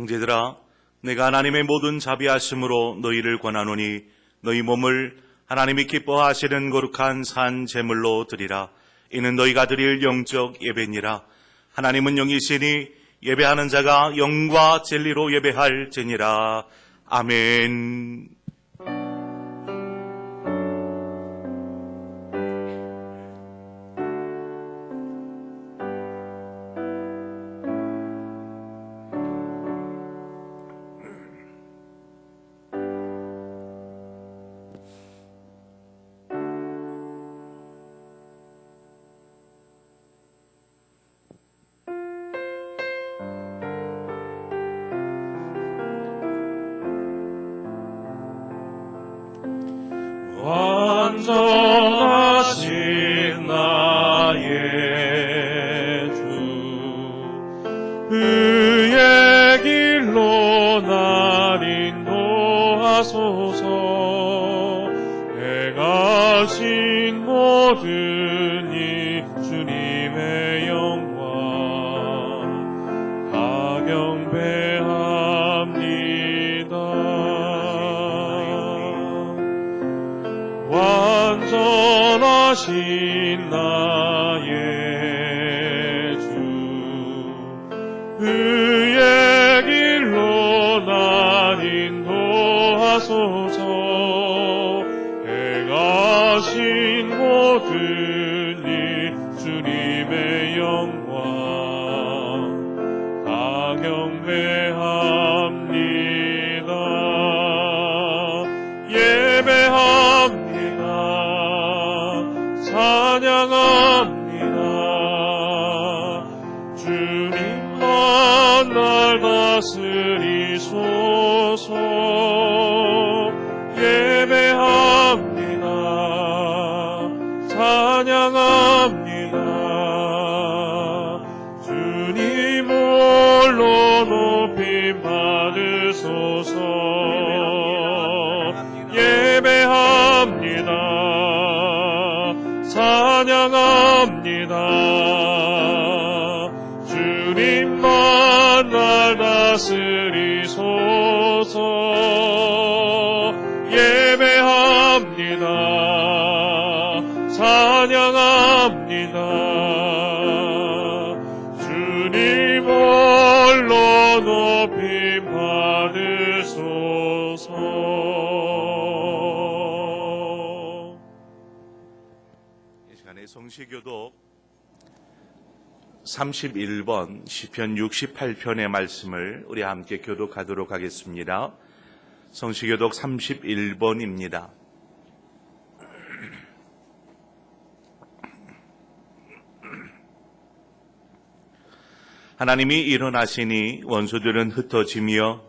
형제들아, 내가 하나님의 모든 자비하심으로 너희를 권하노니 너희 몸을 하나님이 기뻐하시는 거룩한 산 제물로 드리라. 이는 너희가 드릴 영적 예배니라. 하나님은 영이시니 예배하는 자가 영과 진리로 예배할지니라. 아멘. 완전하신 나의 주, 그의 길로 날 인도하소서. 행하신 모든 이 주님의 영광 다 경배합니다. 완전하신 나의 주, 그의 길로 날 인도하소서. 행하신 모든 일 주님의 영광 다 경배합니다. 예배합니다. 찬양합니다. 주님만 날 다스리소서. 예배합니다. 찬양합니다. 주님 홀로 높임 받으소서. 예배합니다. 찬양합니다. 주님만 날 다스리소서. 예배합니다. 찬양합니다. 주님 홀로 높임 받으소서. 이 시간에 성시교독 31번 시편 68편의 말씀을 우리 함께 교독하도록 하겠습니다. 성시교독 31번입니다. 하나님이 일어나시니 원수들은 흩어지며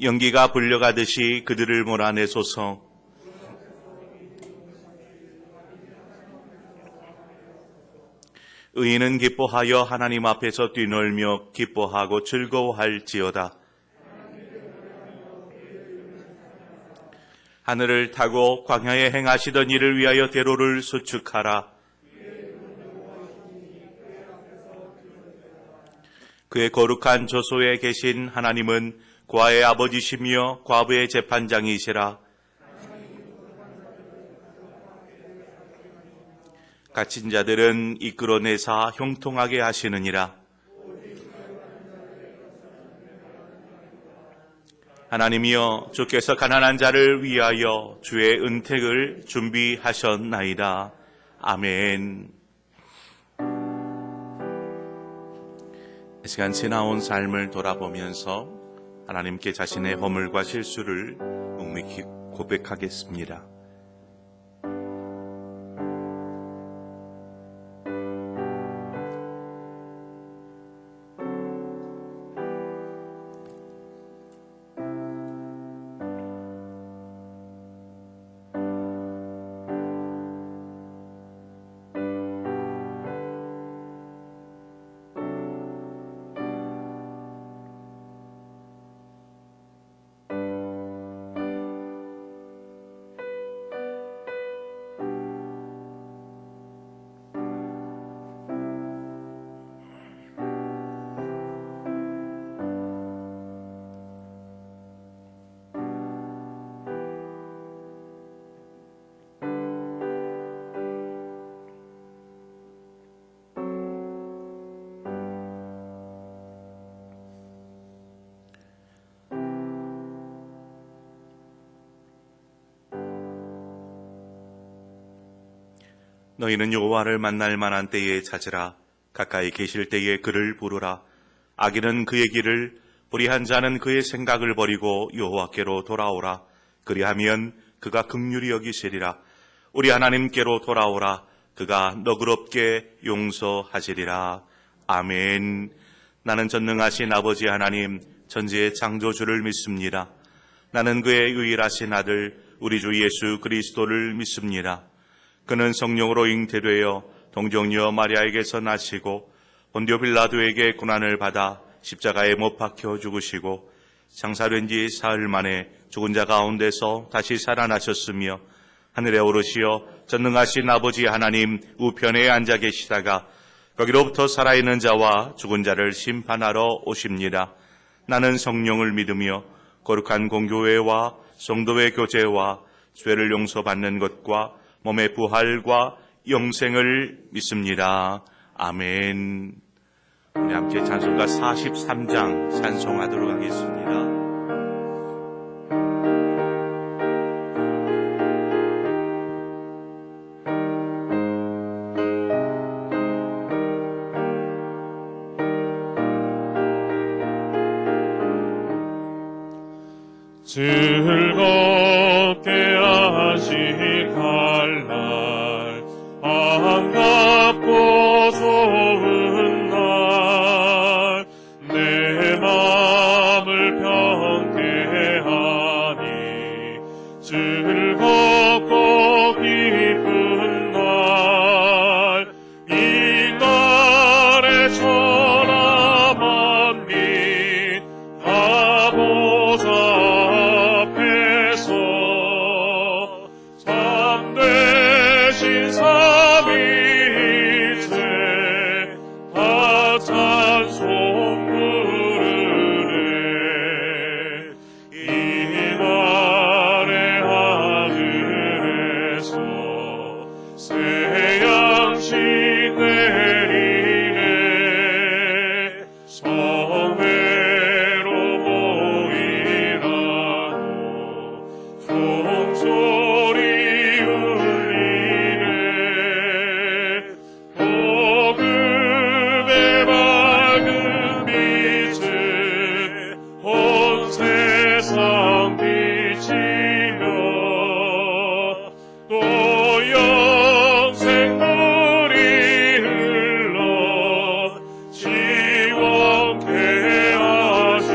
연기가 불려가듯이 그들을 몰아내소서. 의인은 기뻐하여 하나님 앞에서 뛰놀며 기뻐하고 즐거워할지어다. 하늘을 타고 광야에 행하시던 일을 위하여 대로를 수축하라. 그의 거룩한 저소에 계신 하나님은 과의 아버지시며 과부의 재판장이시라. 갇힌 자들은 이끌어내사 형통하게 하시느니라. 하나님이여, 주께서 가난한 자를 위하여 주의 은택을 준비하셨나이다. 아멘. 이 시간 지나온 삶을 돌아보면서 하나님께 자신의 허물과 실수를 묵묵히 고백하겠습니다. 너희는 여호와를 만날 만한 때에 찾으라. 가까이 계실 때에 그를 부르라. 악인은 그의 길을, 불의한 자는 그의 생각을 버리고 여호와께로 돌아오라. 그리하면 그가 긍휼히 여기시리라. 우리 하나님께로 돌아오라. 그가 너그럽게 용서하시리라. 아멘. 나는 전능하신 아버지 하나님, 천지의 창조주를 믿습니다. 나는 그의 유일하신 아들 우리 주 예수 그리스도를 믿습니다. 그는 성령으로 잉태되어 동정녀 마리아에게서 나시고 본디오 빌라도에게 고난을 받아 십자가에 못 박혀 죽으시고 장사된 지 사흘 만에 죽은 자 가운데서 다시 살아나셨으며 하늘에 오르시어 전능하신 아버지 하나님 우편에 앉아 계시다가 거기로부터 살아있는 자와 죽은 자를 심판하러 오십니다. 나는 성령을 믿으며 거룩한 공교회와 성도의 교제와 죄를 용서받는 것과 몸의 부활과 영생을 믿습니다. 아멘. 우리 함께 찬송가 43장 찬송하도록 하겠습니다. 즐겁게 하시갈 날 반갑고 좋은 날 내 마음을 평대하니 즐겁고 기쁜 날 이 날에 천하 만민 다 보자 참되신 삼위일체 다 찬송 부르네. 이날의 하늘에서 새 양식 내리네. 성회로 모이라고 종소리 울리네. 복음의 밝은 빛을 온 세상 비치며 또 영생 물이 흘러 지원케 하시네.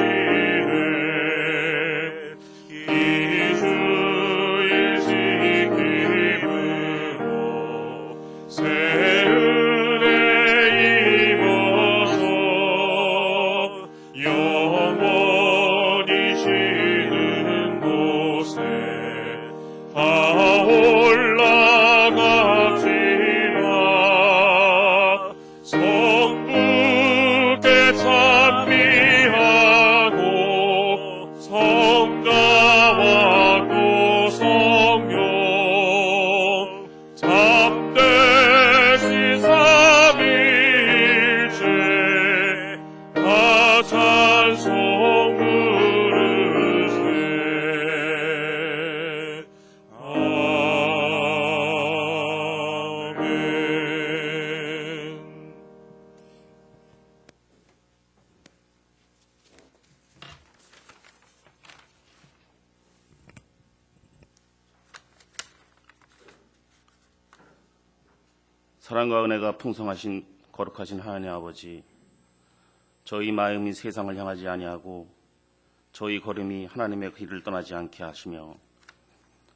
이주일 지킴으로 새 은혜 입어서 영원히 쉬는 곳에 다 올라갑시다. 성부께 찬미하고 성자와 또 성령 참되신 삼위일체 다 찬송 부르세. 아멘. 사랑과 은혜가 풍성하신 거룩하신 하나님 아버지, 저희 마음이 세상을 향하지 아니하고 저희 걸음이 하나님의 길을 떠나지 않게 하시며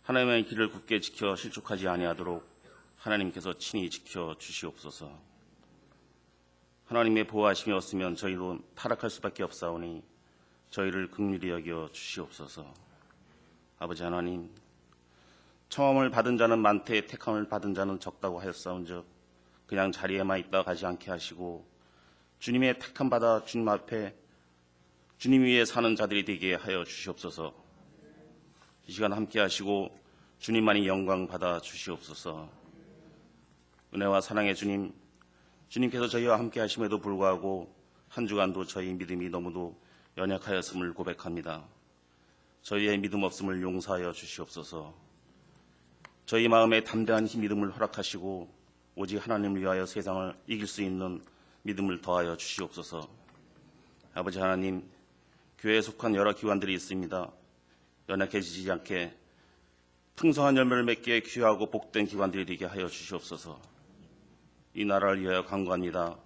하나님의 길을 굳게 지켜 실족하지 아니하도록 하나님께서 친히 지켜 주시옵소서. 하나님의 보호하심이 없으면 저희로 타락할 수밖에 없사오니 저희를 긍휼히 여겨 주시옵소서. 아버지 하나님, 청함을 받은 자는 많되 택함을 받은 자는 적다고 하였사온즉 그냥 자리에만 있다 가지 않게 하시고 주님의 택함 받아 주님 앞에 주님 위에 사는 자들이 되게 하여 주시옵소서. 이 시간 함께 하시고 주님만이 영광 받아 주시옵소서. 은혜와 사랑의 주님, 주님께서 저희와 함께 하심에도 불구하고 한 주간도 저희 믿음이 너무도 연약하였음을 고백합니다. 저희의 믿음 없음을 용서하여 주시옵소서. 저희 마음에 담대한 믿음을 허락하시고 오직 하나님을 위하여 세상을 이길 수 있는 믿음을 더하여 주시옵소서. 아버지 하나님, 교회에 속한 여러 기관들이 있습니다. 연약해지지 않게 풍성한 열매를 맺기에 귀하고 복된 기관들이 되게 하여 주시옵소서. 이 나라를 위하여 간구합니다.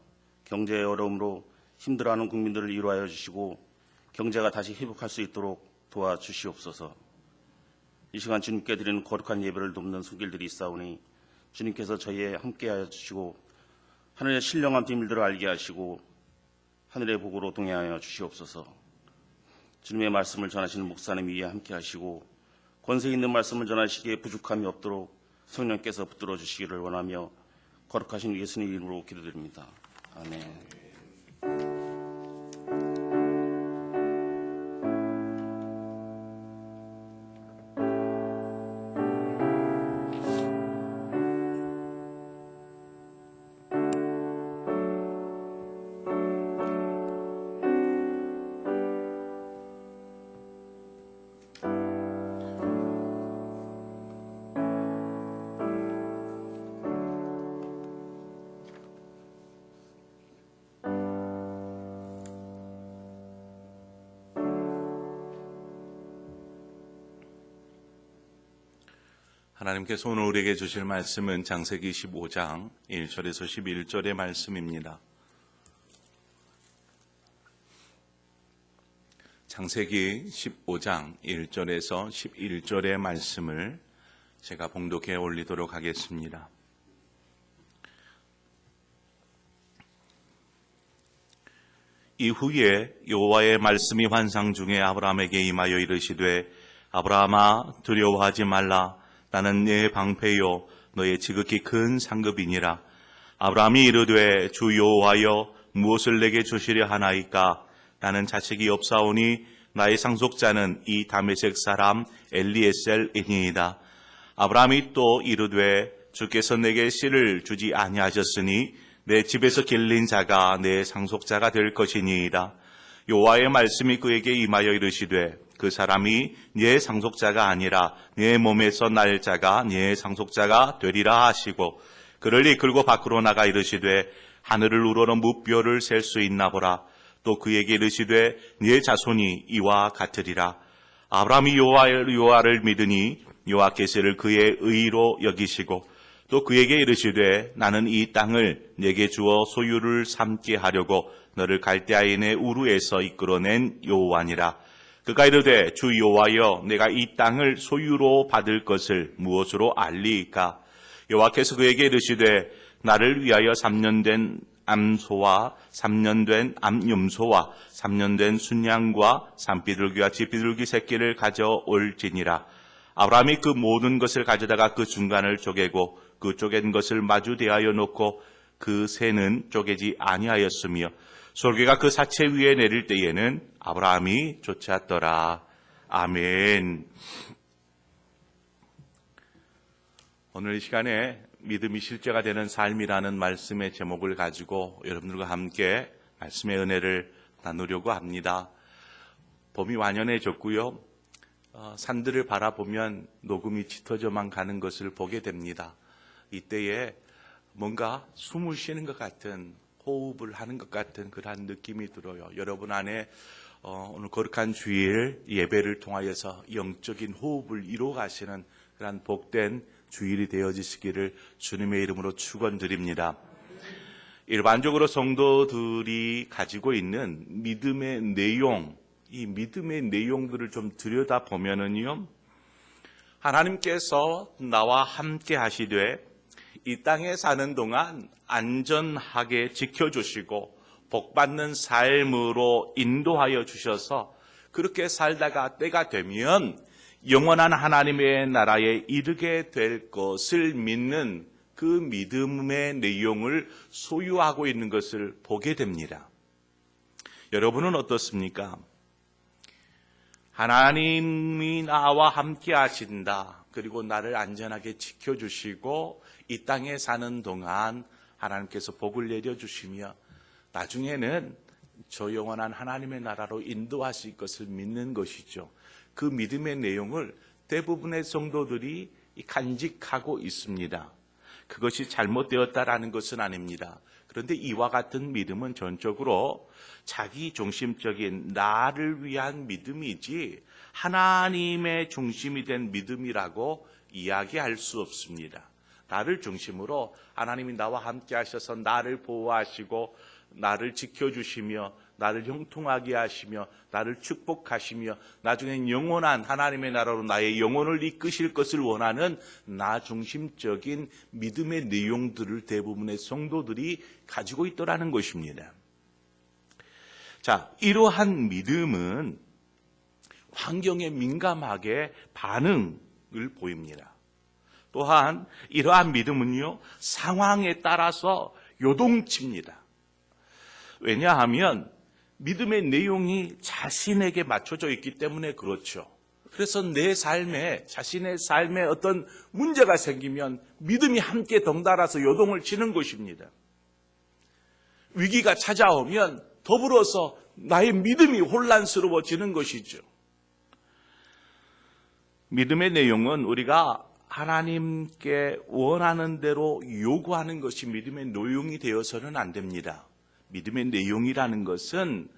경제의 어려움으로 힘들어하는 국민들을 위로하여 주시고 경제가 다시 회복할 수 있도록 도와주시옵소서. 이 시간 주님께 드리는 거룩한 예배를 돕는 손길들이 있사오니 주님께서 저희에 함께하여 주시고 하늘의 신령한 비밀들을 알게 하시고 하늘의 복으로 동행하여 주시옵소서. 주님의 말씀을 전하시는 목사님 위에 함께 하시고 권세 있는 말씀을 전하시기에 부족함이 없도록 성령께서 붙들어 주시기를 원하며 거룩하신 예수님 이름으로 기도드립니다. 아멘. 하나님께서 오늘 우리에게 주실 말씀은 창세기 15장 1절에서 11절의 말씀입니다. 창세기 15장 1절에서 11절의 말씀을 제가 봉독해 올리도록 하겠습니다. 이후에 여호와의 말씀이 환상 중에 아브라함에게 임하여 이르시되 아브라함아 두려워하지 말라. 나는 네 방패요 너의 지극히 큰 상급이니라. 아브라함이 이르되 주 여호와여 무엇을 내게 주시려 하나이까? 나는 자식이 없사오니 나의 상속자는 이 다메섹 사람 엘리에셀이니이다. 아브라함이 또 이르되 주께서 내게 씨를 주지 아니하셨으니 내 집에서 길린 자가 내 상속자가 될 것이니이다. 여호와의 말씀이 그에게 임하여 이르시되 그 사람이 네 상속자가 아니라 네 몸에서 날 자가 네 상속자가 되리라 하시고 그를 이끌고 밖으로 나가 이르시되 하늘을 우러러 무뼈를 셀 수 있나 보라. 또 그에게 이르시되 네 자손이 이와 같으리라. 아브라함이 여호와를 믿으니 여호와께서를 그의 의로 여기시고 또 그에게 이르시되 나는 이 땅을 내게 주어 소유를 삼게 하려고 너를 갈대아인의 우르에서 이끌어낸 여호와니라. 그가 이르되 주 여호와여 내가 이 땅을 소유로 받을 것을 무엇으로 알리이까? 여호와께서 그에게 이르시되 나를 위하여 3년 된 암소와 3년 된 암염소와 3년 된 순양과 산비둘기와 쥐비둘기 새끼를 가져올지니라. 아브라함이 그 모든 것을 가져다가 그 중간을 쪼개고 그 쪼갠 것을 마주 대하여 놓고 그 새는 쪼개지 아니하였으며 솔개가 그 사체 위에 내릴 때에는 아브라함이 쫓았더라. 아멘. 오늘 이 시간에 믿음이 실제가 되는 삶이라는 말씀의 제목을 가지고 여러분들과 함께 말씀의 은혜를 나누려고 합니다. 봄이 완연해졌고요. 산들을 바라보면 녹음이 짙어져만 가는 것을 보게 됩니다. 이때에 뭔가 숨을 쉬는 것 같은, 호흡을 하는 것 같은 그러한 느낌이 들어요. 여러분 안에 오늘 거룩한 주일 예배를 통하여서 영적인 호흡을 이루어 가시는 그러한 복된 주일이 되어지시기를 주님의 이름으로 축원드립니다. 일반적으로 성도들이 가지고 있는 믿음의 내용, 이 믿음의 내용들을 좀 들여다보면은요, 하나님께서 나와 함께 하시되 이 땅에 사는 동안 안전하게 지켜주시고 복받는 삶으로 인도하여 주셔서 그렇게 살다가 때가 되면 영원한 하나님의 나라에 이르게 될 것을 믿는 그 믿음의 내용을 소유하고 있는 것을 보게 됩니다. 여러분은 어떻습니까? 하나님이 나와 함께 하신다. 그리고 나를 안전하게 지켜주시고 이 땅에 사는 동안 하나님께서 복을 내려주시며 나중에는 저 영원한 하나님의 나라로 인도하실 것을 믿는 것이죠. 그 믿음의 내용을 대부분의 성도들이 간직하고 있습니다. 그것이 잘못되었다라는 것은 아닙니다. 그런데 이와 같은 믿음은 전적으로 자기 중심적인 나를 위한 믿음이지 하나님의 중심이 된 믿음이라고 이야기할 수 없습니다. 나를 중심으로 하나님이 나와 함께 하셔서 나를 보호하시고 나를 지켜주시며 나를 형통하게 하시며 나를 축복하시며 나중엔 영원한 하나님의 나라로 나의 영혼을 이끄실 것을 원하는 나 중심적인 믿음의 내용들을 대부분의 성도들이 가지고 있더라는 것입니다. 자, 이러한 믿음은 환경에 민감하게 반응을 보입니다. 또한 이러한 믿음은요, 상황에 따라서 요동칩니다. 왜냐하면 믿음의 내용이 자신에게 맞춰져 있기 때문에 그렇죠. 그래서 내 삶에, 자신의 삶에 어떤 문제가 생기면 믿음이 함께 덩달아서 요동을 치는 것입니다. 위기가 찾아오면 더불어서 나의 믿음이 혼란스러워지는 것이죠. 믿음의 내용은 우리가 하나님께 원하는 대로 요구하는 것이 믿음의 내용이 되어서는 안 됩니다. 믿음의 내용이라는 것은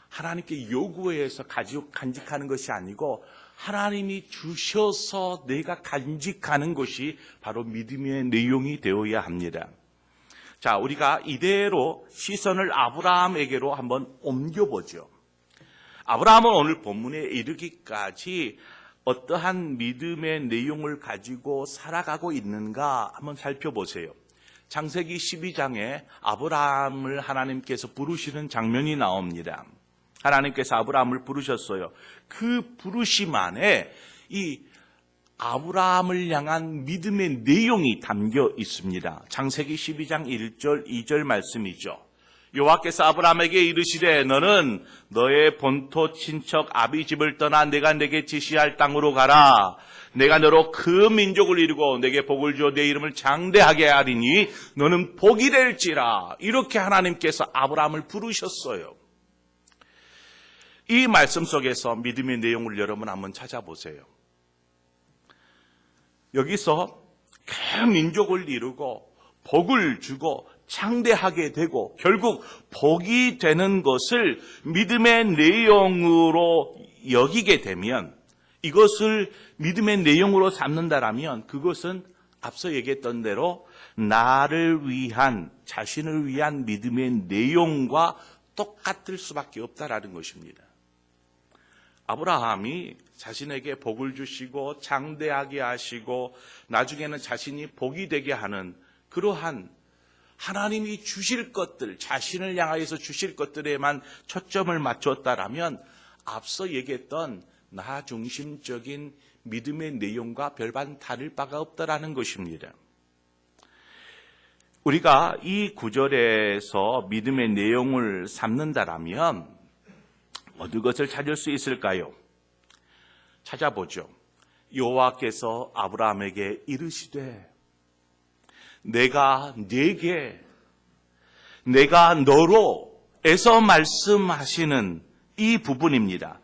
하나님께 요구해서 간직하는 것이 아니고 하나님이 주셔서 내가 간직하는 것이 바로 믿음의 내용이 되어야 합니다. 자, 우리가 이대로 시선을 아브라함에게로 한번 옮겨보죠. 아브라함은 오늘 본문에 이르기까지 어떠한 믿음의 내용을 가지고 살아가고 있는가 한번 살펴보세요. 창세기 12장에 아브라함을 하나님께서 부르시는 장면이 나옵니다. 하나님께서 아브라함을 부르셨어요. 그 부르심 안에 이 아브라함을 향한 믿음의 내용이 담겨 있습니다. 창세기 12장 1절 2절 말씀이죠. 여호와께서 아브라함에게 이르시되 너는 너의 본토 친척 아비 집을 떠나 내가 내게 지시할 땅으로 가라. 내가 너로 큰 민족을 이루고 내게 복을 주어 내 이름을 장대하게 하리니 너는 복이 될지라. 이렇게 하나님께서 아브라함을 부르셨어요. 이 말씀 속에서 믿음의 내용을 여러분 한번 찾아보세요. 여기서 큰 민족을 이루고 복을 주고 창대하게 되고 결국 복이 되는 것을 믿음의 내용으로 여기게 되면, 이것을 믿음의 내용으로 삼는다라면 그것은 앞서 얘기했던 대로 나를 위한, 자신을 위한 믿음의 내용과 똑같을 수밖에 없다라는 것입니다. 아브라함이 자신에게 복을 주시고 장대하게 하시고 나중에는 자신이 복이 되게 하는 그러한 하나님이 주실 것들, 자신을 향하여서 주실 것들에만 초점을 맞췄다라면 앞서 얘기했던 나 중심적인 믿음의 내용과 별반 다를 바가 없다라는 것입니다. 우리가 이 구절에서 믿음의 내용을 삼는다라면 어느 것을 찾을 수 있을까요? 찾아보죠. 여호와께서 아브라함에게 이르시되 내가 네게, 내가 너로 에서 말씀하시는 이 부분입니다.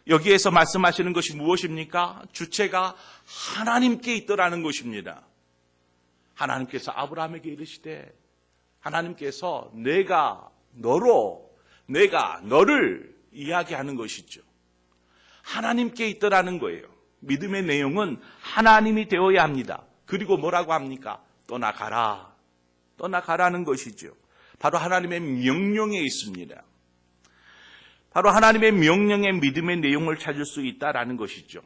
여기에서 말씀하시는 것이 무엇입니까? 주체가 하나님께 있더라는 것입니다. 하나님께서 아브라함에게 이르시되, 하나님께서 내가 너로, 내가 너를 이야기하는 것이죠. 하나님께 있더라는 거예요. 믿음의 내용은 하나님이 되어야 합니다. 그리고 뭐라고 합니까? 떠나가라. 떠나가라는 것이죠. 바로 하나님의 명령에 있습니다. 바로 하나님의 명령에 믿음의 내용을 찾을 수 있다라는 것이죠.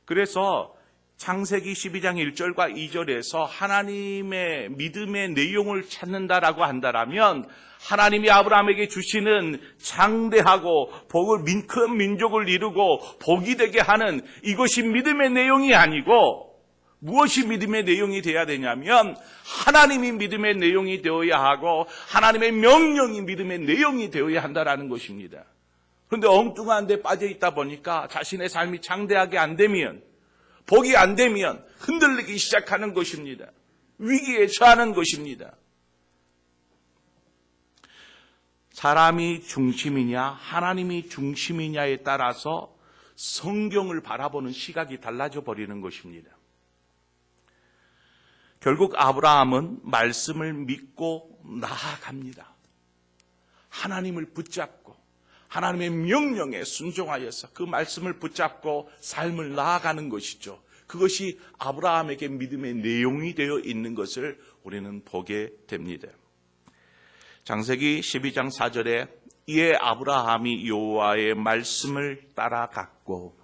그래서 창세기 12장 1절과 2절에서 하나님의 믿음의 내용을 찾는다라고 한다라면 하나님이 아브라함에게 주시는 장대하고 큰 민족을 이루고 복이 되게 하는 이것이 믿음의 내용이 아니고, 무엇이 믿음의 내용이 되어야 되냐면 하나님이 믿음의 내용이 되어야 하고 하나님의 명령이 믿음의 내용이 되어야 한다라는 것입니다. 그런데 엉뚱한 데 빠져 있다 보니까 자신의 삶이 장대하게 안 되면, 복이 안 되면 흔들리기 시작하는 것입니다. 위기에 처하는 것입니다. 사람이 중심이냐 하나님이 중심이냐에 따라서 성경을 바라보는 시각이 달라져 버리는 것입니다. 결국 아브라함은 말씀을 믿고 나아갑니다. 하나님을 붙잡고 하나님의 명령에 순종하여서 그 말씀을 붙잡고 삶을 나아가는 것이죠. 그것이 아브라함에게 믿음의 내용이 되어 있는 것을 우리는 보게 됩니다. 창세기 12장 4절에 이에 아브라함이 여호와의 말씀을 따라갔고,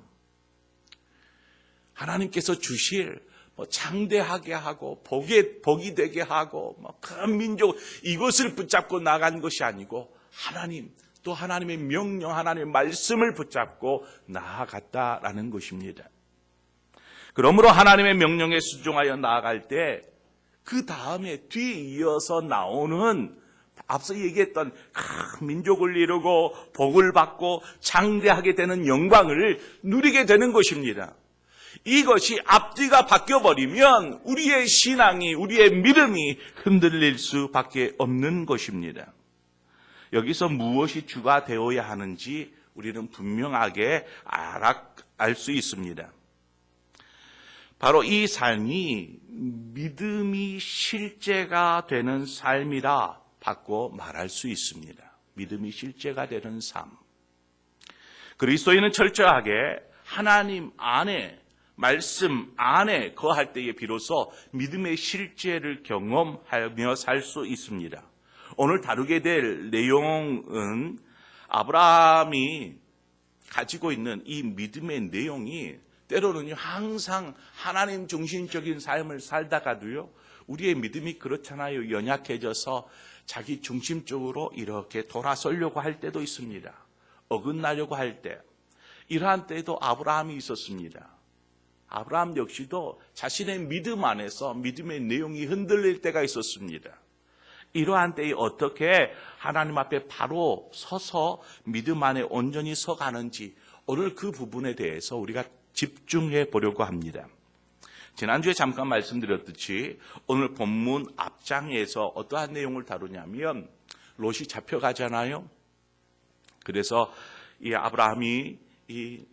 하나님께서 주실 장대하게 하고 복이 되게 하고 큰 민족 이것을 붙잡고 나간 것이 아니고 하나님, 또 하나님의 명령, 하나님의 말씀을 붙잡고 나아갔다라는 것입니다. 그러므로 하나님의 명령에 순종하여 나아갈 때 그 다음에 뒤에 이어서 나오는 앞서 얘기했던 큰 민족을 이루고 복을 받고 장대하게 되는 영광을 누리게 되는 것입니다. 이것이 앞뒤가 바뀌어버리면 우리의 신앙이, 우리의 믿음이 흔들릴 수밖에 없는 것입니다. 여기서 무엇이 주가 되어야 하는지 우리는 분명하게 알 수 있습니다. 바로 이 삶이 믿음이 실제가 되는 삶이라 바꿔 말할 수 있습니다. 믿음이 실제가 되는 삶. 그리스도인은 철저하게 하나님 안에, 말씀 안에 거할 때에 비로소 믿음의 실제를 경험하며 살 수 있습니다. 오늘 다루게 될 내용은 아브라함이 가지고 있는 이 믿음의 내용이 때로는 항상 하나님 중심적인 삶을 살다가도요, 우리의 믿음이 그렇잖아요. 연약해져서 자기 중심적으로 이렇게 돌아서려고 할 때도 있습니다. 어긋나려고 할 때. 이러한 때에도 아브라함이 있었습니다. 아브라함 역시도 자신의 믿음 안에서 믿음의 내용이 흔들릴 때가 있었습니다. 이러한 때에 어떻게 하나님 앞에 바로 서서 믿음 안에 온전히 서가는지 오늘 그 부분에 대해서 우리가 집중해 보려고 합니다. 지난주에 잠깐 말씀드렸듯이 오늘 본문 앞장에서 어떠한 내용을 다루냐면 롯이 잡혀가잖아요. 그래서 이 아브라함이 이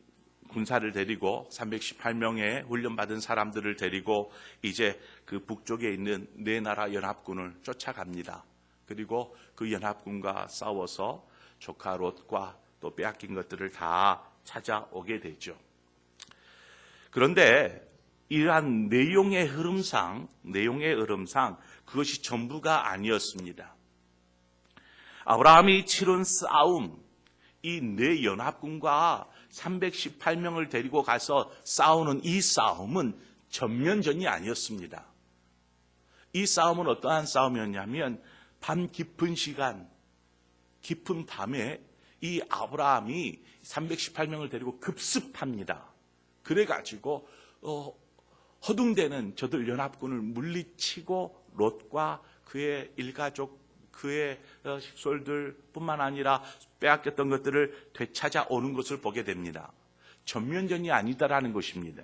군사를 데리고 318명의 훈련받은 사람들을 데리고 이제 그 북쪽에 있는 네 나라 연합군을 쫓아갑니다. 그리고 그 연합군과 싸워서 조카 롯과 또 빼앗긴 것들을 다 찾아오게 되죠. 그런데 이러한 내용의 흐름상 그것이 전부가 아니었습니다. 아브라함이 치른 싸움, 이 네 연합군과 318명을 데리고 가서 싸우는 이 싸움은 전면전이 아니었습니다. 이 싸움은 어떠한 싸움이었냐면 밤 깊은 시간, 깊은 밤에 이 아브라함이 318명을 데리고 급습합니다. 그래가지고 허둥대는 저들 연합군을 물리치고 롯과 그의 일가족, 그의 식솔들 뿐만 아니라 빼앗겼던 것들을 되찾아오는 것을 보게 됩니다. 전면전이 아니다라는 것입니다.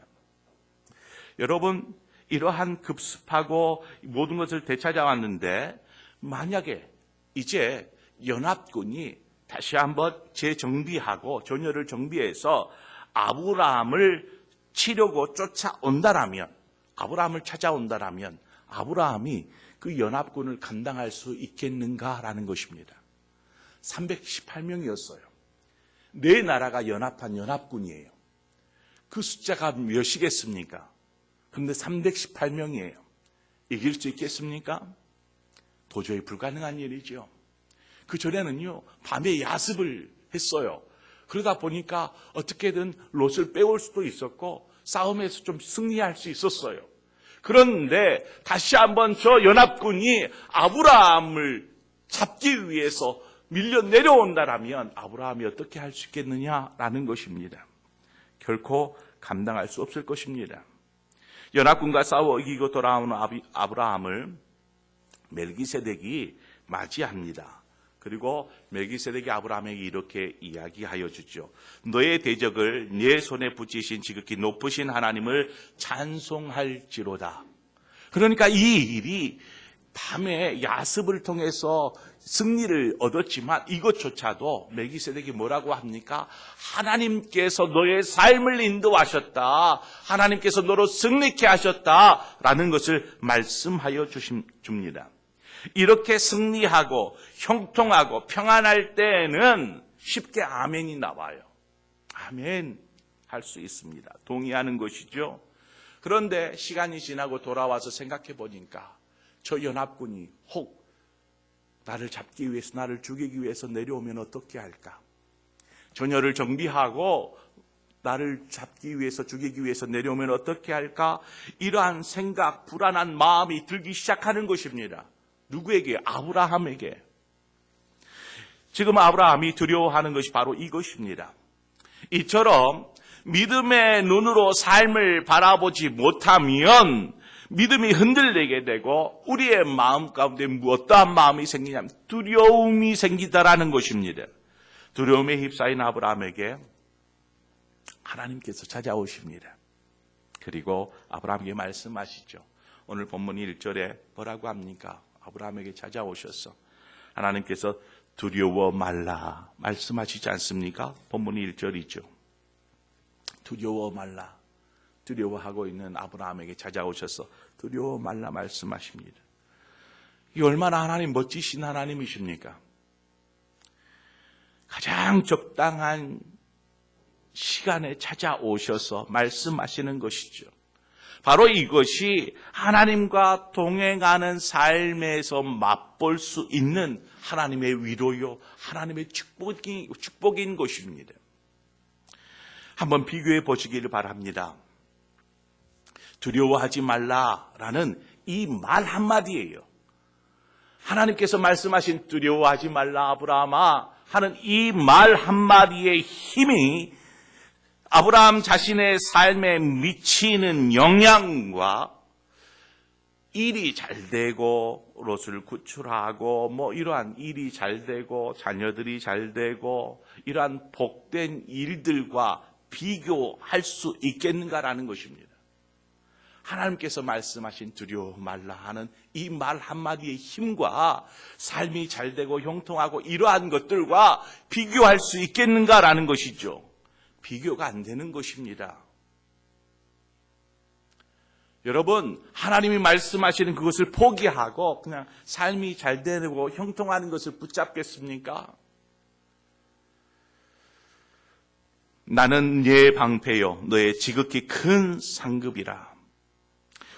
여러분, 이러한 급습하고 모든 것을 되찾아왔는데 만약에 이제 연합군이 다시 한번 재정비하고 전열을 정비해서 아브라함을 치려고 쫓아온다라면, 아브라함을 찾아온다라면 아브라함이 그 연합군을 감당할 수 있겠는가라는 것입니다. 318명이었어요. 네 나라가 연합한 연합군이에요. 그 숫자가 몇이겠습니까? 그런데 318명이에요. 이길 수 있겠습니까? 도저히 불가능한 일이죠. 그 전에는요, 밤에 야습을 했어요. 그러다 보니까 어떻게든 롯을 빼올 수도 있었고 싸움에서 좀 승리할 수 있었어요. 그런데 다시 한번 저 연합군이 아브라함을 잡기 위해서 밀려 내려온다라면 아브라함이 어떻게 할 수 있겠느냐라는 것입니다. 결코 감당할 수 없을 것입니다. 연합군과 싸워 이기고 돌아오는 아브라함을 멜기세덱이 맞이합니다. 그리고 멜기세덱이 아브라함에게 이렇게 이야기하여 주죠. 너의 대적을 네 손에 붙이신 지극히 높으신 하나님을 찬송할지로다. 그러니까 이 일이 밤에 야습을 통해서 승리를 얻었지만 이것조차도 멜기세덱이 뭐라고 합니까? 하나님께서 너의 삶을 인도하셨다. 하나님께서 너로 승리케 하셨다라는 것을 말씀하여 줍니다. 이렇게 승리하고 형통하고 평안할 때에는 쉽게 아멘이 나와요. 아멘 할 수 있습니다. 동의하는 것이죠. 그런데 시간이 지나고 돌아와서 생각해 보니까 저 연합군이 혹 나를 잡기 위해서, 나를 죽이기 위해서 내려오면 어떻게 할까? 전열을 정비하고 나를 잡기 위해서, 죽이기 위해서 내려오면 어떻게 할까? 이러한 생각, 불안한 마음이 들기 시작하는 것입니다. 누구에게? 아브라함에게. 지금 아브라함이 두려워하는 것이 바로 이것입니다. 이처럼 믿음의 눈으로 삶을 바라보지 못하면 믿음이 흔들리게 되고 우리의 마음 가운데 어떠한 마음이 생기냐면 두려움이 생기다라는 것입니다. 두려움에 휩싸인 아브라함에게 하나님께서 찾아오십니다. 그리고 아브라함에게 말씀하시죠. 오늘 본문 1절에 뭐라고 합니까? 아브라함에게 찾아오셔서 하나님께서 두려워 말라 말씀하시지 않습니까? 본문 1절이죠. 두려워 말라. 두려워하고 있는 아브라함에게 찾아오셔서 두려워 말라 말씀하십니다. 이 얼마나 하나님 멋지신 하나님이십니까? 가장 적당한 시간에 찾아오셔서 말씀하시는 것이죠. 바로 이것이 하나님과 동행하는 삶에서 맛볼 수 있는 하나님의 위로요, 하나님의 축복인 것입니다. 한번 비교해 보시기를 바랍니다. 두려워하지 말라라는 이 말 한마디예요. 하나님께서 말씀하신 두려워하지 말라 아브라함아 하는 이 말 한마디의 힘이 아브라함 자신의 삶에 미치는 영향과 일이 잘 되고 롯을 구출하고 이러한 일이 잘 되고 자녀들이 잘 되고 이러한 복된 일들과 비교할 수 있겠는가라는 것입니다. 하나님께서 말씀하신 두려워 말라 하는 이 말 한마디의 힘과 삶이 잘 되고 형통하고 이러한 것들과 비교할 수 있겠는가라는 것이죠. 비교가 안 되는 것입니다. 여러분, 하나님이 말씀하시는 그것을 포기하고 그냥 삶이 잘 되고 형통하는 것을 붙잡겠습니까? 나는 네 방패요 너의 지극히 큰 상급이라.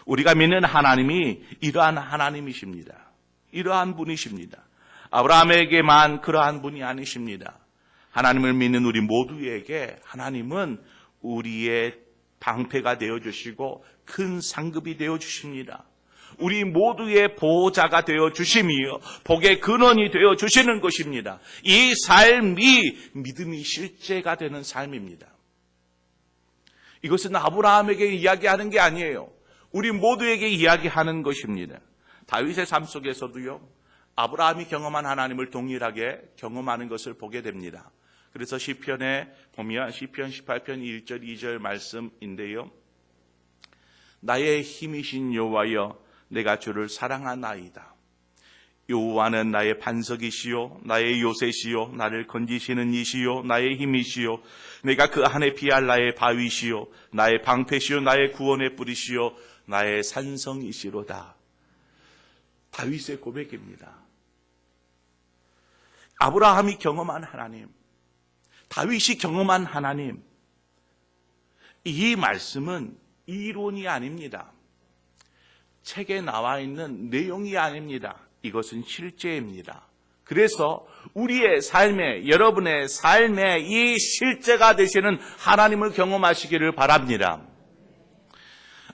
우리가 믿는 하나님이 이러한 하나님이십니다. 이러한 분이십니다. 아브라함에게만 그러한 분이 아니십니다. 하나님을 믿는 우리 모두에게 하나님은 우리의 방패가 되어주시고 큰 상급이 되어주십니다. 우리 모두의 보호자가 되어주시며 복의 근원이 되어주시는 것입니다. 이 삶이 믿음이 실제가 되는 삶입니다. 이것은 아브라함에게 이야기하는 게 아니에요. 우리 모두에게 이야기하는 것입니다. 다윗의 삶 속에서도요, 아브라함이 경험한 하나님을 동일하게 경험하는 것을 보게 됩니다. 그래서 시편에 보면 시편 18편 1절 2절 말씀인데요. 나의 힘이신 여호와여 내가 주를 사랑하나이다. 여호와는 나의 반석이시요 나의 요새시요 나를 건지시는 이시요 나의 힘이시요 내가 그 안에 피할 나의 바위시요 나의 방패시요 나의 구원의 뿌리시요 나의 산성이시로다. 다윗의 고백입니다. 아브라함이 경험한 하나님, 다윗이 경험한 하나님, 이 말씀은 이론이 아닙니다. 책에 나와 있는 내용이 아닙니다. 이것은 실제입니다. 그래서 우리의 삶에, 여러분의 삶에 이 실제가 되시는 하나님을 경험하시기를 바랍니다.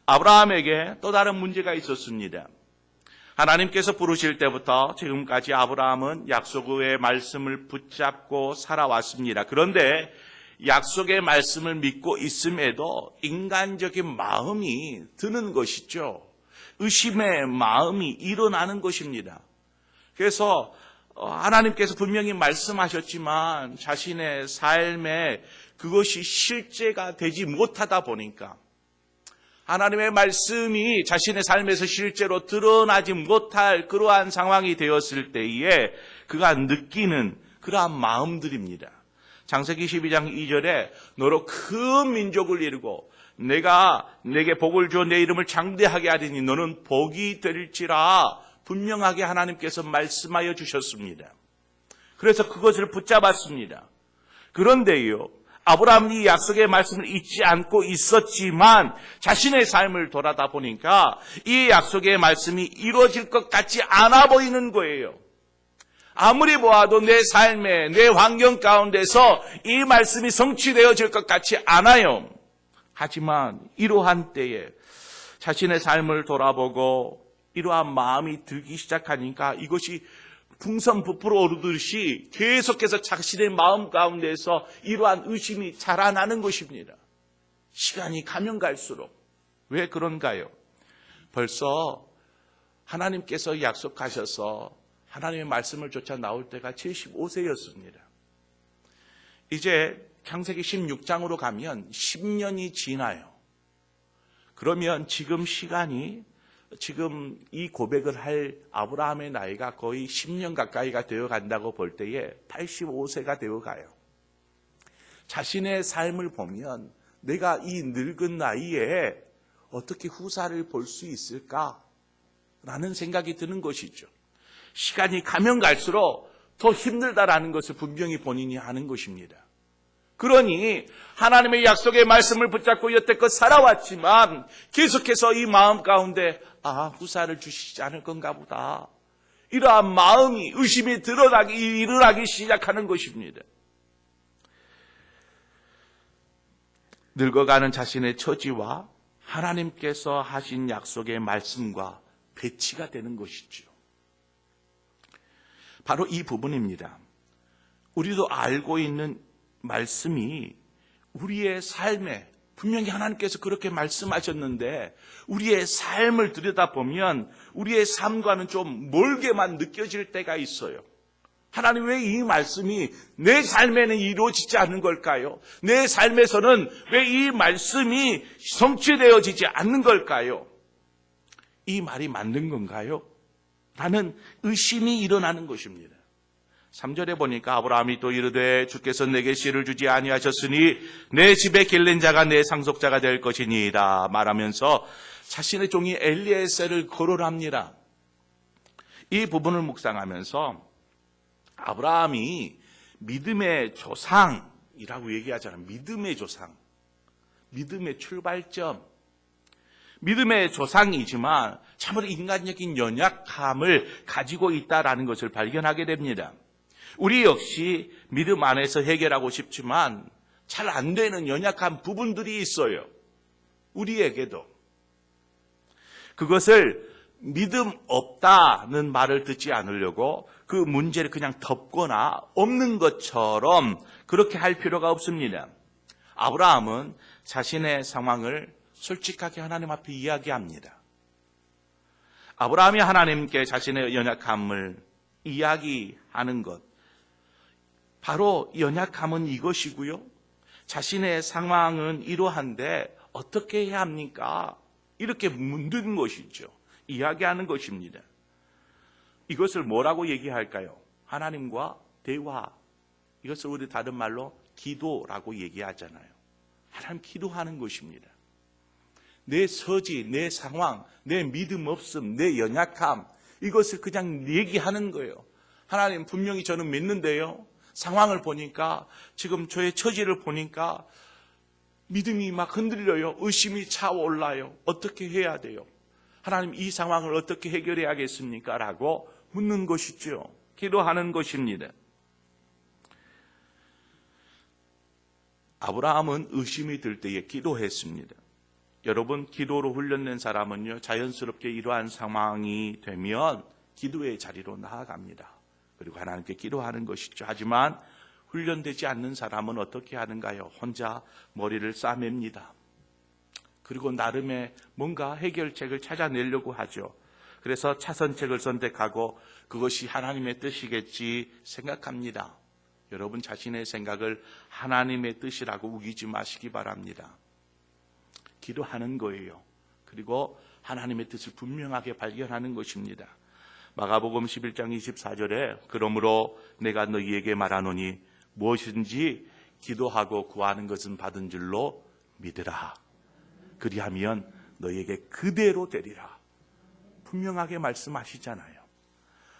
아브라함에게 또 다른 문제가 있었습니다. 하나님께서 부르실 때부터 지금까지 아브라함은 약속의 말씀을 붙잡고 살아왔습니다. 그런데 약속의 말씀을 믿고 있음에도 인간적인 마음이 드는 것이죠. 의심의 마음이 일어나는 것입니다. 그래서 하나님께서 분명히 말씀하셨지만 자신의 삶에 그것이 실제가 되지 못하다 보니까 하나님의 말씀이 자신의 삶에서 실제로 드러나지 못할 그러한 상황이 되었을 때에 그가 느끼는 그러한 마음들입니다. 창세기 12장 2절에 너로 큰 민족을 이루고 내가 내게 복을 주어 내 이름을 장대하게 하리니 너는 복이 될지라 분명하게 하나님께서 말씀하여 주셨습니다. 그래서 그것을 붙잡았습니다. 그런데요, 아브라함이 이 약속의 말씀을 잊지 않고 있었지만 자신의 삶을 돌아다 보니까 이 약속의 말씀이 이루어질 것 같지 않아 보이는 거예요. 아무리 보아도 내 삶에, 내 환경 가운데서 이 말씀이 성취되어질 것 같지 않아요. 하지만 이러한 때에 자신의 삶을 돌아보고 이러한 마음이 들기 시작하니까 이것이 풍선 부풀어 오르듯이 계속해서 자신의 마음 가운데서 이러한 의심이 자라나는 것입니다. 시간이 가면 갈수록. 왜 그런가요? 벌써 하나님께서 약속하셔서 하나님의 말씀을 쫓아 나올 때가 75세였습니다. 이제 창세기 16장으로 가면 10년이 지나요. 그러면 지금 시간이 지금 이 고백을 할 아브라함의 나이가 거의 10년 가까이가 되어 간다고 볼 때에 85세가 되어 가요. 자신의 삶을 보면 내가 이 늙은 나이에 어떻게 후사를 볼 수 있을까라는 생각이 드는 것이죠. 시간이 가면 갈수록 더 힘들다라는 것을 분명히 본인이 아는 것입니다. 그러니 하나님의 약속의 말씀을 붙잡고 여태껏 살아왔지만 계속해서 이 마음 가운데 후사를 주시지 않을 건가 보다. 이러한 마음이 의심이 일어나기 시작하는 것입니다. 늙어가는 자신의 처지와 하나님께서 하신 약속의 말씀과 배치가 되는 것이죠. 바로 이 부분입니다. 우리도 알고 있는 말씀이 우리의 삶에 분명히 하나님께서 그렇게 말씀하셨는데 우리의 삶을 들여다보면 우리의 삶과는 좀 멀게만 느껴질 때가 있어요. 하나님, 왜 이 말씀이 내 삶에는 이루어지지 않는 걸까요? 내 삶에서는 왜 이 말씀이 성취되어지지 않는 걸까요? 이 말이 맞는 건가요? 라는 의심이 일어나는 것입니다. 3절에 보니까 아브라함이 또 이르되 주께서 내게 씨를 주지 아니하셨으니 내 집에 길른 자가 내 상속자가 될 것이니이다 말하면서 자신의 종이 엘리에셀을 거론합니다. 이 부분을 묵상하면서 아브라함이 믿음의 조상이라고 얘기하잖아요. 믿음의 조상, 믿음의 출발점, 믿음의 조상이지만 참으로 인간적인 연약함을 가지고 있다라는 것을 발견하게 됩니다. 우리 역시 믿음 안에서 해결하고 싶지만 잘 안 되는 연약한 부분들이 있어요. 우리에게도. 그것을 믿음 없다는 말을 듣지 않으려고 그 문제를 그냥 덮거나 없는 것처럼 그렇게 할 필요가 없습니다. 아브라함은 자신의 상황을 솔직하게 하나님 앞에 이야기합니다. 아브라함이 하나님께 자신의 연약함을 이야기하는 것, 바로 연약함은 이것이고요. 자신의 상황은 이러한데 어떻게 해야 합니까? 이렇게 묻는 것이죠. 이야기하는 것입니다. 이것을 뭐라고 얘기할까요? 하나님과 대화. 이것을 우리 다른 말로 기도라고 얘기하잖아요. 하나님 기도하는 것입니다. 내 처지, 내 상황, 내 믿음 없음, 내 연약함, 이것을 그냥 얘기하는 거예요. 하나님, 분명히 저는 믿는데요. 상황을 보니까, 지금 저의 처지를 보니까 믿음이 막 흔들려요. 의심이 차올라요. 어떻게 해야 돼요? 하나님, 이 상황을 어떻게 해결해야겠습니까? 라고 묻는 것이죠. 기도하는 것입니다. 아브라함은 의심이 들 때에 기도했습니다. 여러분, 기도로 훈련된 사람은요, 자연스럽게 이러한 상황이 되면 기도의 자리로 나아갑니다. 그리고 하나님께 기도하는 것이죠. 하지만 훈련되지 않는 사람은 어떻게 하는가요? 혼자 머리를 싸맵니다. 그리고 나름의 뭔가 해결책을 찾아내려고 하죠. 그래서 차선책을 선택하고 그것이 하나님의 뜻이겠지 생각합니다. 여러분, 자신의 생각을 하나님의 뜻이라고 우기지 마시기 바랍니다. 기도하는 거예요. 그리고 하나님의 뜻을 분명하게 발견하는 것입니다. 마가복음 11장 24절에 그러므로 내가 너희에게 말하노니 무엇인지 기도하고 구하는 것은 받은 줄로 믿으라. 그리하면 너희에게 그대로 되리라. 분명하게 말씀하시잖아요.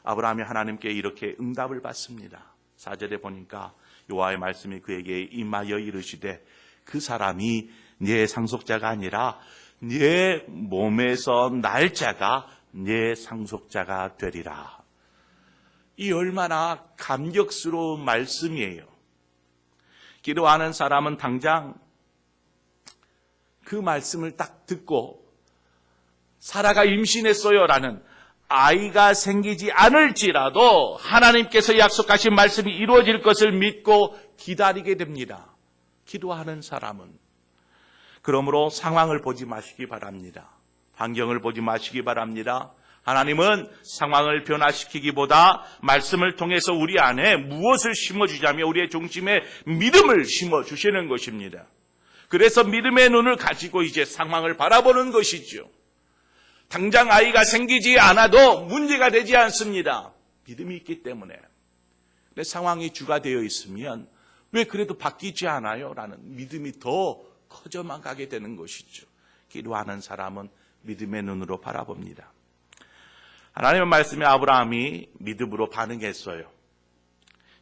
아브라함이 하나님께 이렇게 응답을 받습니다. 4절에 보니까 여호와의 말씀이 그에게 임하여 이르시되 그 사람이 네 상속자가 아니라 네 몸에서 날 자가 네 상속자가 되리라. 이 얼마나 감격스러운 말씀이에요. 기도하는 사람은 당장 그 말씀을 딱 듣고 사라가 임신했어요라는 아이가 생기지 않을지라도 하나님께서 약속하신 말씀이 이루어질 것을 믿고 기다리게 됩니다. 기도하는 사람은. 그러므로 상황을 보지 마시기 바랍니다. 환경을 보지 마시기 바랍니다. 하나님은 상황을 변화시키기보다 말씀을 통해서 우리 안에 무엇을 심어주자면 우리의 중심에 믿음을 심어주시는 것입니다. 그래서 믿음의 눈을 가지고 이제 상황을 바라보는 것이죠. 당장 아이가 생기지 않아도 문제가 되지 않습니다. 믿음이 있기 때문에. 근데 상황이 주가 되어 있으면 왜 그래도 바뀌지 않아요? 라는 믿음이 더 커져만 가게 되는 것이죠. 기도하는 사람은 믿음의 눈으로 바라봅니다. 하나님의 말씀에 아브라함이 믿음으로 반응했어요.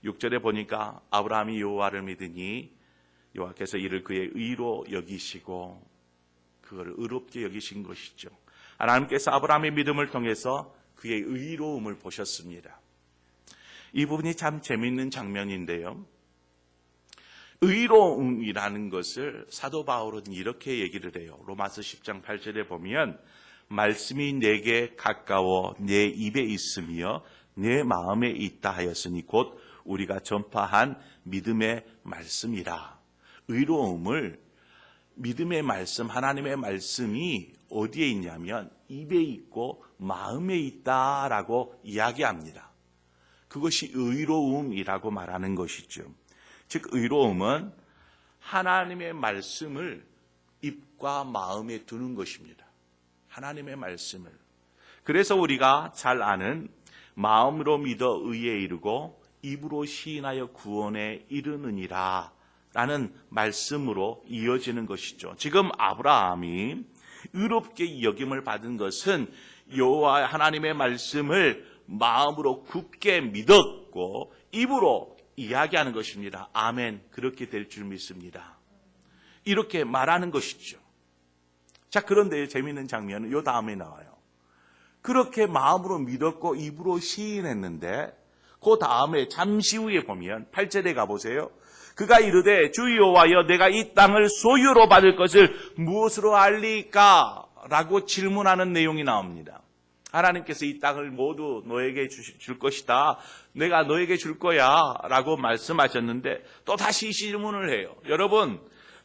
6절에 보니까 아브라함이 여호와를 믿으니 여호와께서 이를 그의 의로 여기시고 그걸 의롭게 여기신 것이죠. 하나님께서 아브라함의 믿음을 통해서 그의 의로움을 보셨습니다. 이 부분이 참 재미있는 장면인데요. 의로움이라는 것을 사도 바울은 이렇게 얘기를 해요. 로마서 10장 8절에 보면 말씀이 내게 가까워 내 입에 있으며 내 마음에 있다 하였으니 곧 우리가 전파한 믿음의 말씀이라. 의로움을 믿음의 말씀, 하나님의 말씀이 어디에 있냐면 입에 있고 마음에 있다라고 이야기합니다. 그것이 의로움이라고 말하는 것이죠. 즉 의로움은 하나님의 말씀을 입과 마음에 두는 것입니다. 하나님의 말씀을. 그래서 우리가 잘 아는 마음으로 믿어 의에 이르고 입으로 시인하여 구원에 이르느니라 라는 말씀으로 이어지는 것이죠. 지금 아브라함이 의롭게 여김을 받은 것은 여호와 하나님의 말씀을 마음으로 굳게 믿었고 입으로 이야기하는 것입니다. 아멘, 그렇게 될 줄 믿습니다. 이렇게 말하는 것이죠. 자, 그런데 재미있는 장면은 요 다음에 나와요. 그렇게 마음으로 믿었고 입으로 시인했는데 그 다음에 잠시 후에 보면 8절에 가보세요. 그가 이르되 주 여호와여 내가 이 땅을 소유로 받을 것을 무엇으로 알리까? 라고 질문하는 내용이 나옵니다. 하나님께서 이 땅을 모두 너에게 줄 것이다. 내가 너에게 줄 거야. 라고 말씀하셨는데 또 다시 질문을 해요. 여러분,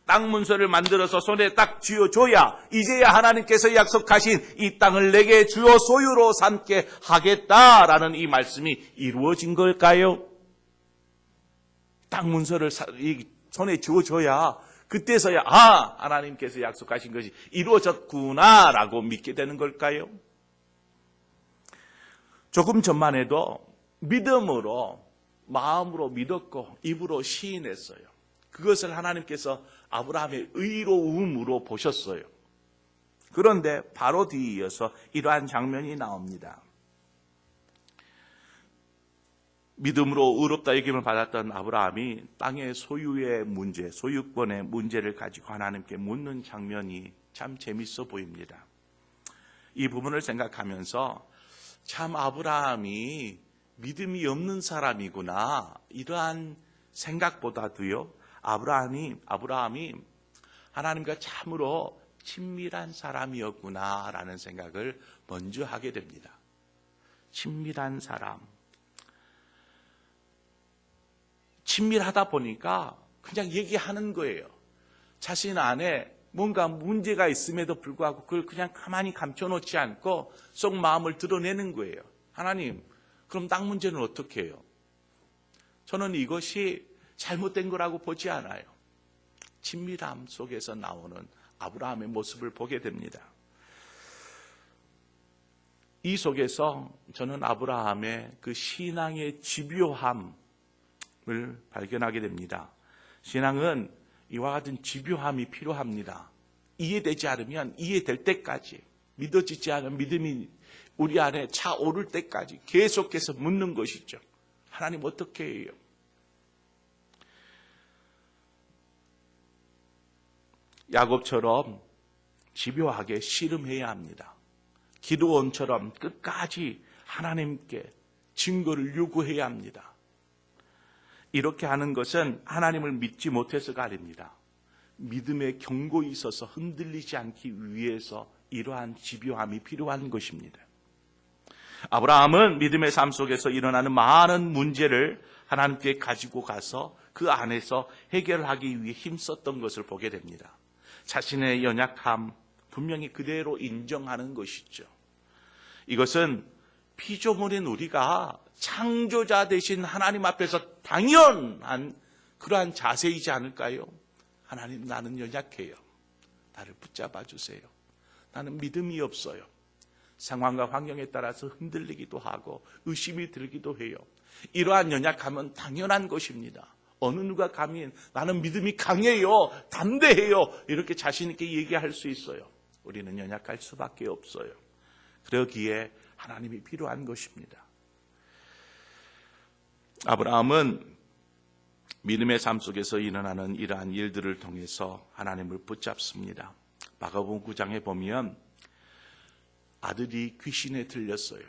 땅 문서를 만들어서 손에 딱 쥐어줘야 이제야 하나님께서 약속하신 이 땅을 내게 주어 소유로 삼게 하겠다라는 이 말씀이 이루어진 걸까요? 땅 문서를 손에 쥐어줘야 그때서야 하나님께서 약속하신 것이 이루어졌구나라고 믿게 되는 걸까요? 조금 전만 해도 믿음으로 마음으로 믿었고 입으로 시인했어요. 그것을 하나님께서 아브라함의 의로움으로 보셨어요. 그런데 바로 뒤에 이어서 이러한 장면이 나옵니다. 믿음으로 의롭다 여김을 받았던 아브라함이 땅의 소유의 문제, 소유권의 문제를 가지고 하나님께 묻는 장면이 참 재밌어 보입니다. 이 부분을 생각하면서 참 아브라함이 믿음이 없는 사람이구나 이러한 생각보다도요 아브라함이 하나님과 참으로 친밀한 사람이었구나라는 생각을 먼저 하게 됩니다. 친밀한 사람. 친밀하다 보니까 그냥 얘기하는 거예요. 자신 안에 뭔가 문제가 있음에도 불구하고 그걸 그냥 가만히 감춰놓지 않고 속 마음을 드러내는 거예요. 하나님, 그럼 땅 문제는 어떻게 해요? 저는 이것이 잘못된 거라고 보지 않아요. 친밀함 속에서 나오는 아브라함의 모습을 보게 됩니다. 이 속에서 저는 아브라함의 그 신앙의 집요함을 발견하게 됩니다. 신앙은 이와 같은 집요함이 필요합니다. 이해되지 않으면 이해될 때까지, 믿어지지 않은 믿음이 우리 안에 차오를 때까지 계속해서 묻는 것이죠. 하나님 어떻게 해요? 야곱처럼 집요하게 씨름해야 합니다. 기드온처럼 끝까지 하나님께 증거를 요구해야 합니다. 이렇게 하는 것은 하나님을 믿지 못해서가 아닙니다. 믿음의 경고에 있어서 흔들리지 않기 위해서 이러한 집요함이 필요한 것입니다. 아브라함은 믿음의 삶 속에서 일어나는 많은 문제를 하나님께 가지고 가서 그 안에서 해결하기 위해 힘썼던 것을 보게 됩니다. 자신의 연약함 분명히 그대로 인정하는 것이죠. 이것은 피조물인 우리가 창조자 되신 하나님 앞에서 당연한 그러한 자세이지 않을까요? 하나님, 나는 연약해요. 나를 붙잡아 주세요. 나는 믿음이 없어요. 상황과 환경에 따라서 흔들리기도 하고 의심이 들기도 해요. 이러한 연약함은 당연한 것입니다. 어느 누가 감히 나는 믿음이 강해요, 담대해요 이렇게 자신 있게 얘기할 수 있어요? 우리는 연약할 수밖에 없어요. 그러기에 하나님이 필요한 것입니다. 아브라함은 믿음의 삶 속에서 일어나는 이러한 일들을 통해서 하나님을 붙잡습니다. 마가복음 9장에 보면 아들이 귀신에 들렸어요.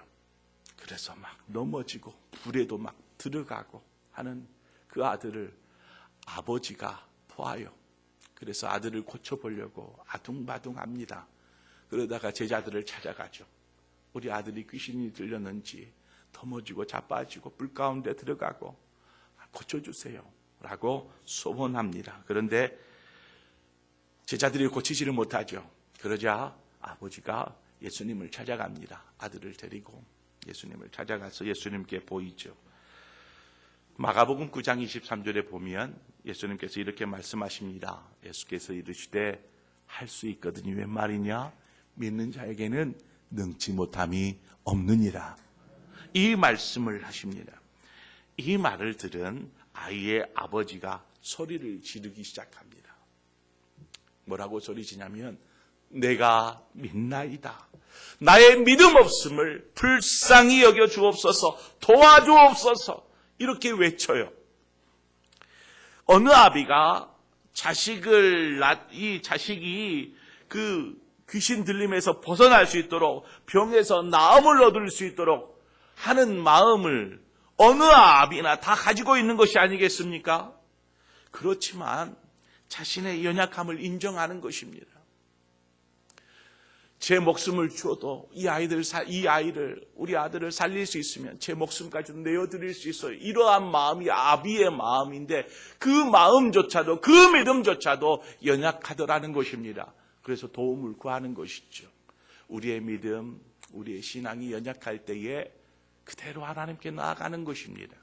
그래서 막 넘어지고 불에도 막 들어가고 하는 그 아들을 아버지가 보아요. 그래서 아들을 고쳐보려고 아둥바둥합니다. 그러다가 제자들을 찾아가죠. 우리 아들이 귀신이 들렸는지 넘어지고 자빠지고 불 가운데 들어가고 고쳐주세요 라고 소원합니다. 그런데 제자들이 고치지를 못하죠. 그러자 아버지가 예수님을 찾아갑니다. 아들을 데리고 예수님을 찾아가서 예수님께 보이죠. 마가복음 9장 23절에 보면 예수님께서 이렇게 말씀하십니다. 예수께서 이르시되 할 수 있거든요. 웬 말이냐? 믿는 자에게는 능치 못함이 없느니라. 이 말씀을 하십니다. 이 말을 들은 아이의 아버지가 소리를 지르기 시작합니다. 뭐라고 소리지냐면 내가 믿나이다. 나의 믿음 없음을 불쌍히 여겨 주옵소서, 도와주옵소서 이렇게 외쳐요. 어느 아비가 이 자식이 그 귀신 들림에서 벗어날 수 있도록 병에서 나음을 얻을 수 있도록 하는 마음을 어느 아비나 다 가지고 있는 것이 아니겠습니까? 그렇지만 자신의 연약함을 인정하는 것입니다. 제 목숨을 주어도 우리 아들을 살릴 수 있으면 제 목숨까지도 내어드릴 수 있어요. 이러한 마음이 아비의 마음인데 그 마음조차도, 그 믿음조차도 연약하더라는 것입니다. 그래서 도움을 구하는 것이죠. 우리의 믿음, 우리의 신앙이 연약할 때에 그대로 하나님께 나아가는 것입니다.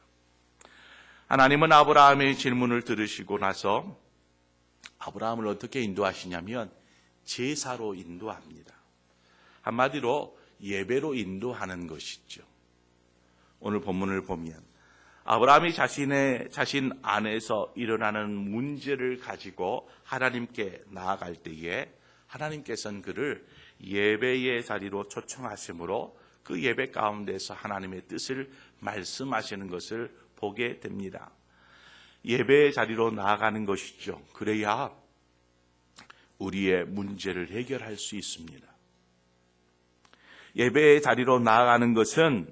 하나님은 아브라함의 질문을 들으시고 나서 아브라함을 어떻게 인도하시냐면 제사로 인도합니다. 한마디로 예배로 인도하는 것이죠. 오늘 본문을 보면 아브라함이 자신 안에서 일어나는 문제를 가지고 하나님께 나아갈 때에 하나님께서는 그를 예배의 자리로 초청하심으로 그 예배 가운데서 하나님의 뜻을 말씀하시는 것을 보게 됩니다. 예배의 자리로 나아가는 것이죠. 그래야 우리의 문제를 해결할 수 있습니다. 예배의 자리로 나아가는 것은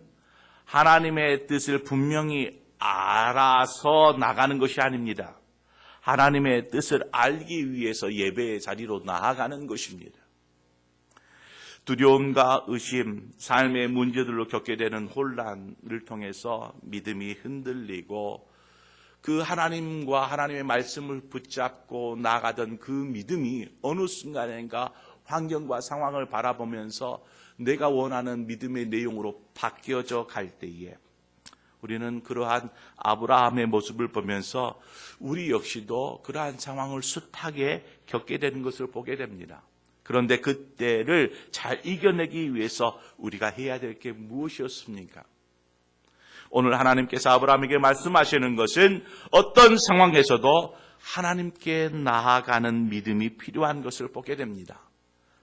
하나님의 뜻을 분명히 알아서 나가는 것이 아닙니다. 하나님의 뜻을 알기 위해서 예배의 자리로 나아가는 것입니다. 두려움과 의심, 삶의 문제들로 겪게 되는 혼란을 통해서 믿음이 흔들리고 그 하나님과 하나님의 말씀을 붙잡고 나가던 그 믿음이 어느 순간인가 환경과 상황을 바라보면서 내가 원하는 믿음의 내용으로 바뀌어져 갈 때에 우리는 그러한 아브라함의 모습을 보면서 우리 역시도 그러한 상황을 숱하게 겪게 되는 것을 보게 됩니다. 그런데 그때를 잘 이겨내기 위해서 우리가 해야 될 게 무엇이었습니까? 오늘 하나님께서 아브라함에게 말씀하시는 것은 어떤 상황에서도 하나님께 나아가는 믿음이 필요한 것을 보게 됩니다.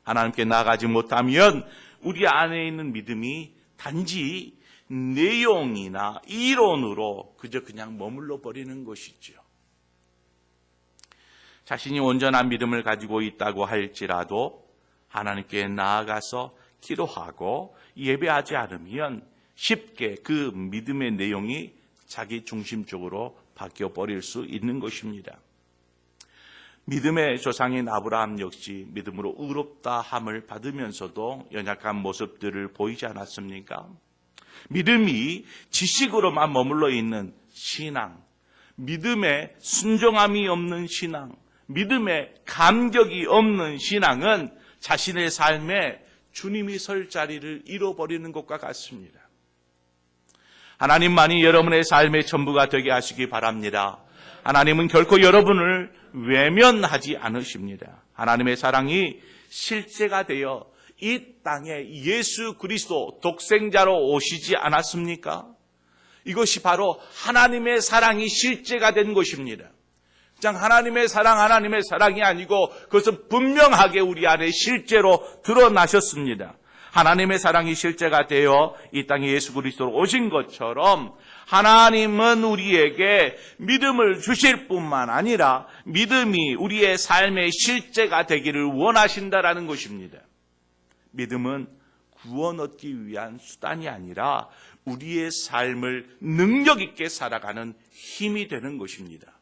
하나님께 나아가지 못하면 우리 안에 있는 믿음이 단지 내용이나 이론으로 그냥 머물러 버리는 것이죠. 자신이 온전한 믿음을 가지고 있다고 할지라도 하나님께 나아가서 기도하고 예배하지 않으면 쉽게 그 믿음의 내용이 자기 중심적으로 바뀌어 버릴 수 있는 것입니다. 믿음의 조상인 아브라함 역시 믿음으로 의롭다 함을 받으면서도 연약한 모습들을 보이지 않았습니까? 믿음이 지식으로만 머물러 있는 신앙, 믿음에 순종함이 없는 신앙, 믿음에 감격이 없는 신앙은 자신의 삶에 주님이 설 자리를 잃어버리는 것과 같습니다. 하나님만이 여러분의 삶의 전부가 되게 하시기 바랍니다. 하나님은 결코 여러분을 외면하지 않으십니다. 하나님의 사랑이 실제가 되어 이 땅에 예수 그리스도 독생자로 오시지 않았습니까? 이것이 바로 하나님의 사랑이 실제가 된 것입니다. 그냥 하나님의 사랑이 아니고 그것은 분명하게 우리 안에 실제로 드러나셨습니다. 하나님의 사랑이 실제가 되어 이 땅에 예수 그리스도로 오신 것처럼 하나님은 우리에게 믿음을 주실 뿐만 아니라 믿음이 우리의 삶의 실제가 되기를 원하신다라는 것입니다. 믿음은 구원 얻기 위한 수단이 아니라 우리의 삶을 능력 있게 살아가는 힘이 되는 것입니다.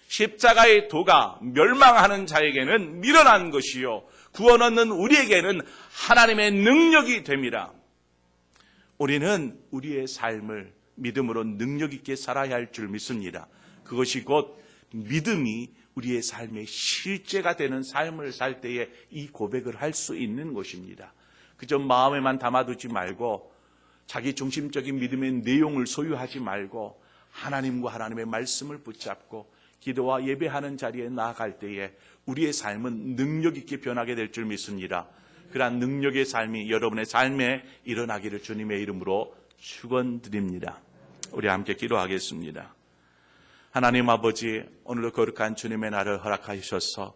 십자가의 도가 멸망하는 자에게는 미련한 것이요 구원 얻는 우리에게는 하나님의 능력이 됩니다. 우리는 우리의 삶을 믿음으로 능력 있게 살아야 할 줄 믿습니다. 그것이 곧 믿음이 우리의 삶의 실제가 되는 삶을 살 때에 이 고백을 할 수 있는 것입니다. 그저 마음에만 담아두지 말고 자기 중심적인 믿음의 내용을 소유하지 말고 하나님과 하나님의 말씀을 붙잡고 기도와 예배하는 자리에 나아갈 때에 우리의 삶은 능력 있게 변하게 될 줄 믿습니다. 그러한 능력의 삶이 여러분의 삶에 일어나기를 주님의 이름으로 축원드립니다. 우리 함께 기도하겠습니다. 하나님 아버지, 오늘도 거룩한 주님의 날을 허락하셔서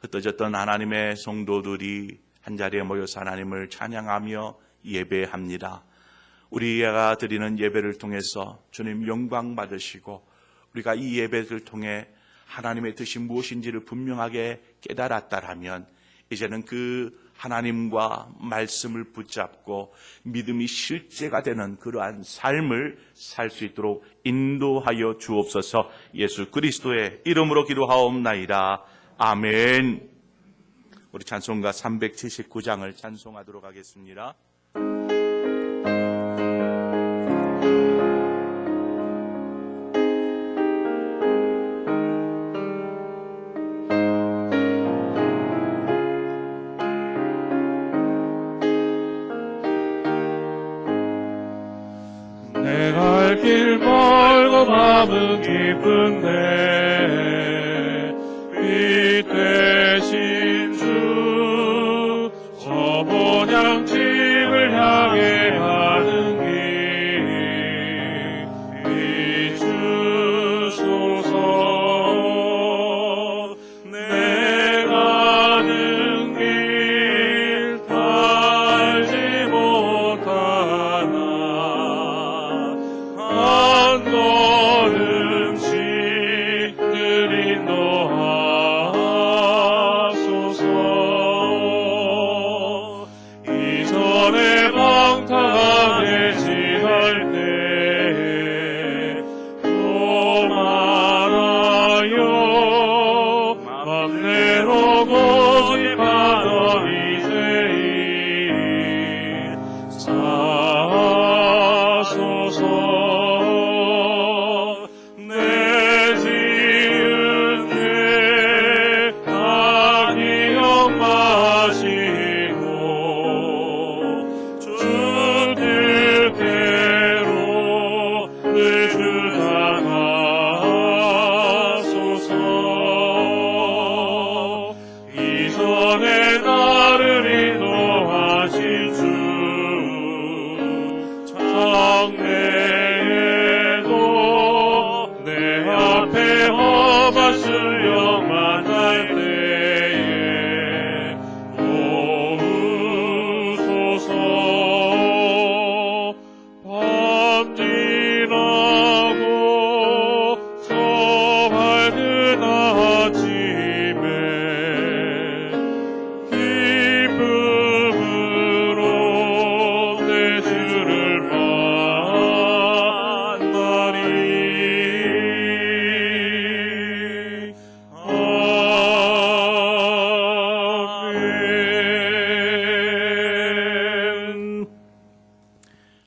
흩어졌던 하나님의 성도들이 한자리에 모여서 하나님을 찬양하며 예배합니다. 우리가 드리는 예배를 통해서 주님 영광 받으시고 우리가 이 예배를 통해 하나님의 뜻이 무엇인지를 분명하게 깨달았다라면 이제는 그 하나님과 말씀을 붙잡고 믿음이 실제가 되는 그러한 삶을 살 수 있도록 인도하여 주옵소서. 예수 그리스도의 이름으로 기도하옵나이다. 아멘. 우리 찬송가 379장을 찬송하도록 하겠습니다. 내갈 길 멀고 마음은 기쁜데 빛 되신 주 저 본향집을 향해 가는 길 비추소서. 내 가는 길 알지 못하나 한 걸음씩 늘 인도하소서. 이전에 방탕한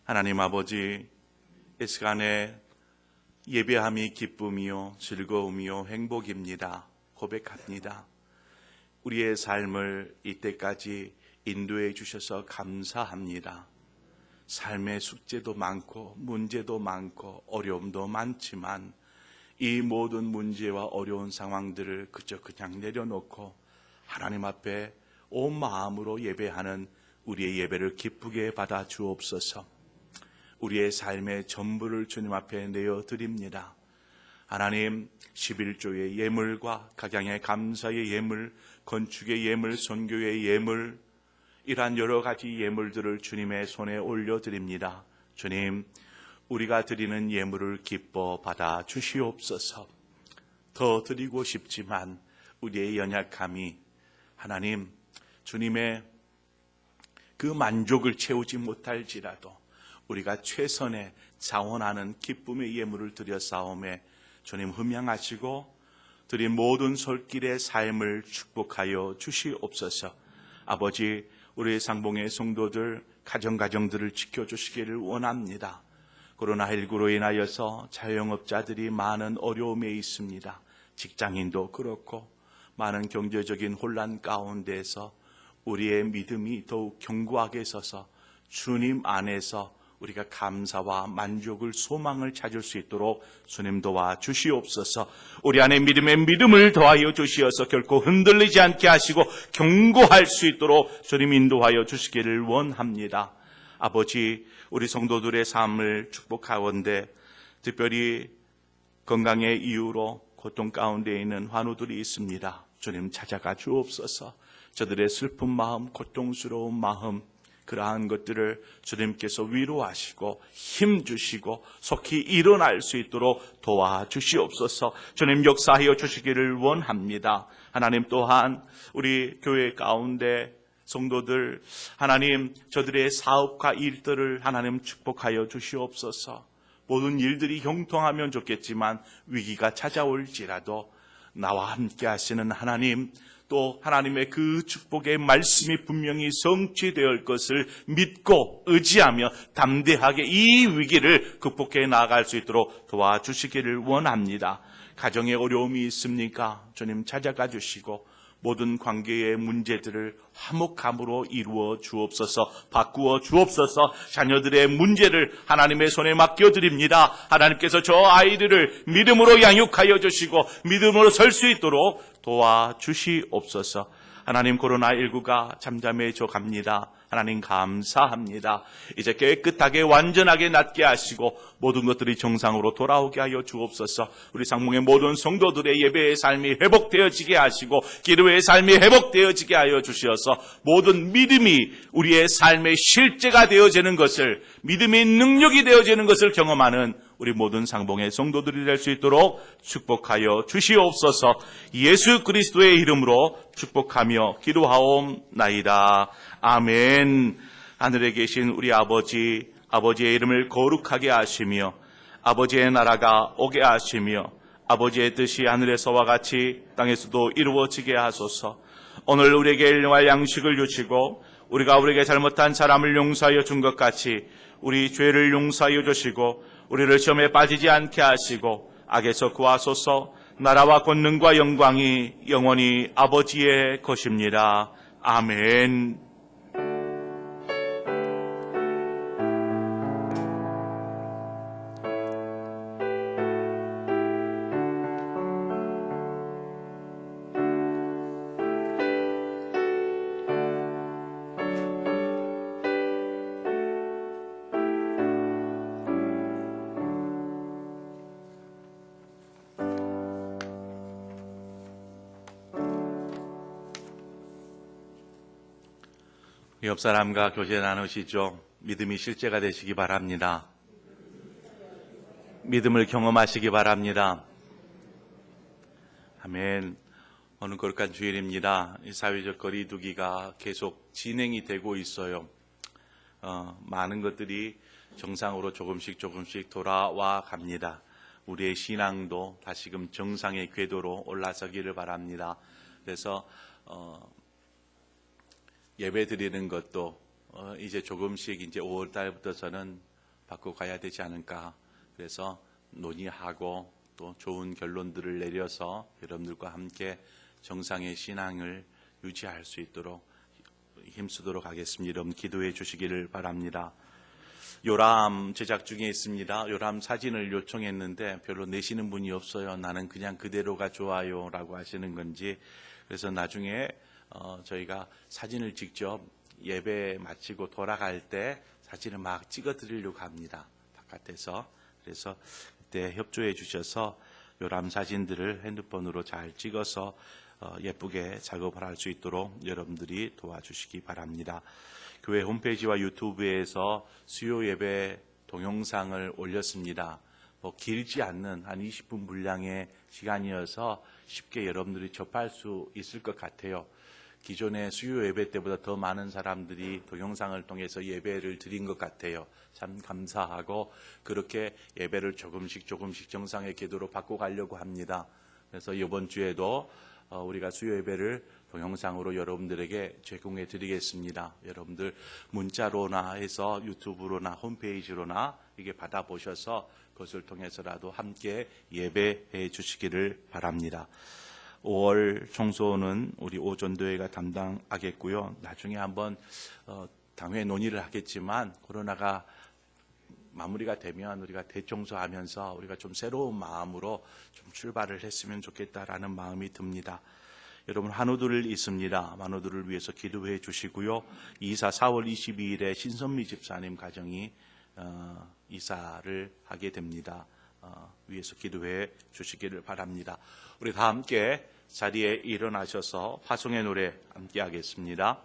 하나님 아버지, 이 시간에 예배함이 기쁨이요 즐거움이요 행복입니다. 고백합니다. 우리의 삶을 이때까지 인도해 주셔서 감사합니다. 삶의 숙제도 많고 문제도 많고 어려움도 많지만 이 모든 문제와 어려운 상황들을 그저 그냥 내려놓고 하나님 앞에 온 마음으로 예배하는 우리의 예배를 기쁘게 받아 주옵소서. 우리의 삶의 전부를 주님 앞에 내어드립니다. 하나님, 11조의 예물과 각양의 감사의 예물, 건축의 예물, 선교의 예물, 이러한 여러 가지 예물들을 주님의 손에 올려드립니다. 주님, 우리가 드리는 예물을 기뻐 받아 주시옵소서. 더 드리고 싶지만 우리의 연약함이 하나님, 주님의 그 만족을 채우지 못할지라도 우리가 최선의 자원하는 기쁨의 예물을 드려 싸움에 주님 흠양하시고 드린 모든 손길의 삶을 축복하여 주시옵소서. 아버지, 우리 상봉의 성도들 가정들을 지켜주시기를 원합니다. 코로나19로 인하여서 자영업자들이 많은 어려움에 있습니다. 직장인도 그렇고 많은 경제적인 혼란 가운데서 우리의 믿음이 더욱 견고하게 서서 주님 안에서 우리가 감사와 만족을 소망을 찾을 수 있도록 주님 도와 주시옵소서. 우리 안에 믿음을 더하여 주시어서 결코 흔들리지 않게 하시고 견고할 수 있도록 주님 인도하여 주시기를 원합니다. 아버지, 우리 성도들의 삶을 축복하건대 특별히 건강의 이유로 고통 가운데 있는 환우들이 있습니다. 주님 찾아가 주옵소서. 저들의 슬픈 마음, 고통스러운 마음, 그러한 것들을 주님께서 위로하시고 힘주시고 속히 일어날 수 있도록 도와주시옵소서. 주님 역사하여 주시기를 원합니다. 하나님 또한 우리 교회 가운데 성도들 하나님 저들의 사업과 일들을 하나님 축복하여 주시옵소서. 모든 일들이 형통하면 좋겠지만 위기가 찾아올지라도 나와 함께 하시는 하나님, 또 하나님의 그 축복의 말씀이 분명히 성취되어 것을 믿고 의지하며 담대하게 이 위기를 극복해 나아갈 수 있도록 도와주시기를 원합니다. 가정에 어려움이 있습니까? 주님 찾아가 주시고 모든 관계의 문제들을 화목함으로 이루어 주옵소서. 바꾸어 주옵소서. 자녀들의 문제를 하나님의 손에 맡겨드립니다. 하나님께서 저 아이들을 믿음으로 양육하여 주시고 믿음으로 설 수 있도록 도와주시옵소서. 하나님, 코로나19가 잠잠해져 갑니다. 하나님 감사합니다. 이제 깨끗하게 완전하게 낫게 하시고 모든 것들이 정상으로 돌아오게 하여 주옵소서. 우리 상봉의 모든 성도들의 예배의 삶이 회복되어지게 하시고 기도의 삶이 회복되어지게 하여 주시어서 모든 믿음이 우리의 삶의 실제가 되어지는 것을, 믿음의 능력이 되어지는 것을 경험하는 우리 모든 상봉의 성도들이 될 수 있도록 축복하여 주시옵소서. 예수 그리스도의 이름으로 축복하며 기도하옵나이다. 아멘. 하늘에 계신 우리 아버지, 아버지의 이름을 거룩하게 하시며 아버지의 나라가 오게 하시며 아버지의 뜻이 하늘에서와 같이 땅에서도 이루어지게 하소서. 오늘 우리에게 일용할 양식을 주시고 우리가 우리에게 잘못한 사람을 용서하여 준 것 같이 우리 죄를 용서하여 주시고 우리를 시험에 빠지지 않게 하시고 악에서 구하소서. 나라와 권능과 영광이 영원히 아버지의 것입니다. 아멘. 옆 사람과 교제 나누시죠. 믿음이 실제가 되시기 바랍니다. 믿음을 경험하시기 바랍니다. 아멘. 오늘 거룩한 주일입니다. 이 사회적 거리두기가 계속 진행이 되고 있어요. 많은 것들이 정상으로 조금씩 돌아와 갑니다. 우리의 신앙도 다시금 정상의 궤도로 올라서기를 바랍니다. 그래서 예배 드리는 것도 이제 조금씩 이제 5월 달부터서는 바꿔가야 되지 않을까. 그래서 논의하고 또 좋은 결론들을 내려서 여러분들과 함께 정상의 신앙을 유지할 수 있도록 힘쓰도록 하겠습니다. 여러분 기도해 주시기를 바랍니다. 요람 제작 중에 있습니다. 요람 사진을 요청했는데 별로 내시는 분이 없어요. 나는 그냥 그대로가 좋아요 라고 하시는 건지. 그래서 나중에 저희가 사진을 직접 예배 마치고 돌아갈 때 사진을 막 찍어 드리려고 합니다. 바깥에서. 그래서 그때 협조해 주셔서 요람 사진들을 핸드폰으로 잘 찍어서 예쁘게 작업을 할 수 있도록 여러분들이 도와주시기 바랍니다. 교회 홈페이지와 유튜브에서 수요 예배 동영상을 올렸습니다. 길지 않는 한 20분 분량의 시간이어서 쉽게 여러분들이 접할 수 있을 것 같아요. 기존의 수요 예배 때보다 더 많은 사람들이 동영상을 통해서 예배를 드린 것 같아요. 참 감사하고 그렇게 예배를 조금씩 정상의 기도로 바꿔가려고 합니다. 그래서 이번 주에도 우리가 수요 예배를 동영상으로 여러분들에게 제공해 드리겠습니다. 여러분들 문자로나 해서 유튜브로나 홈페이지로나 이게 받아보셔서 그것을 통해서라도 함께 예배해 주시기를 바랍니다. 5월 청소는 우리 오전도회가 담당하겠고요. 나중에 한번 당회 논의를 하겠지만 코로나가 마무리가 되면 우리가 대청소하면서 우리가 좀 새로운 마음으로 좀 출발을 했으면 좋겠다라는 마음이 듭니다. 여러분 한우들 있습니다. 한우들을 위해서 기도해 주시고요. 이사 4월 22일에 신선미 집사님 가정이 이사를 하게 됩니다. 위해서 기도해 주시기를 바랍니다. 우리 다 함께 자리에 일어나셔서 화송의 노래 함께 하겠습니다.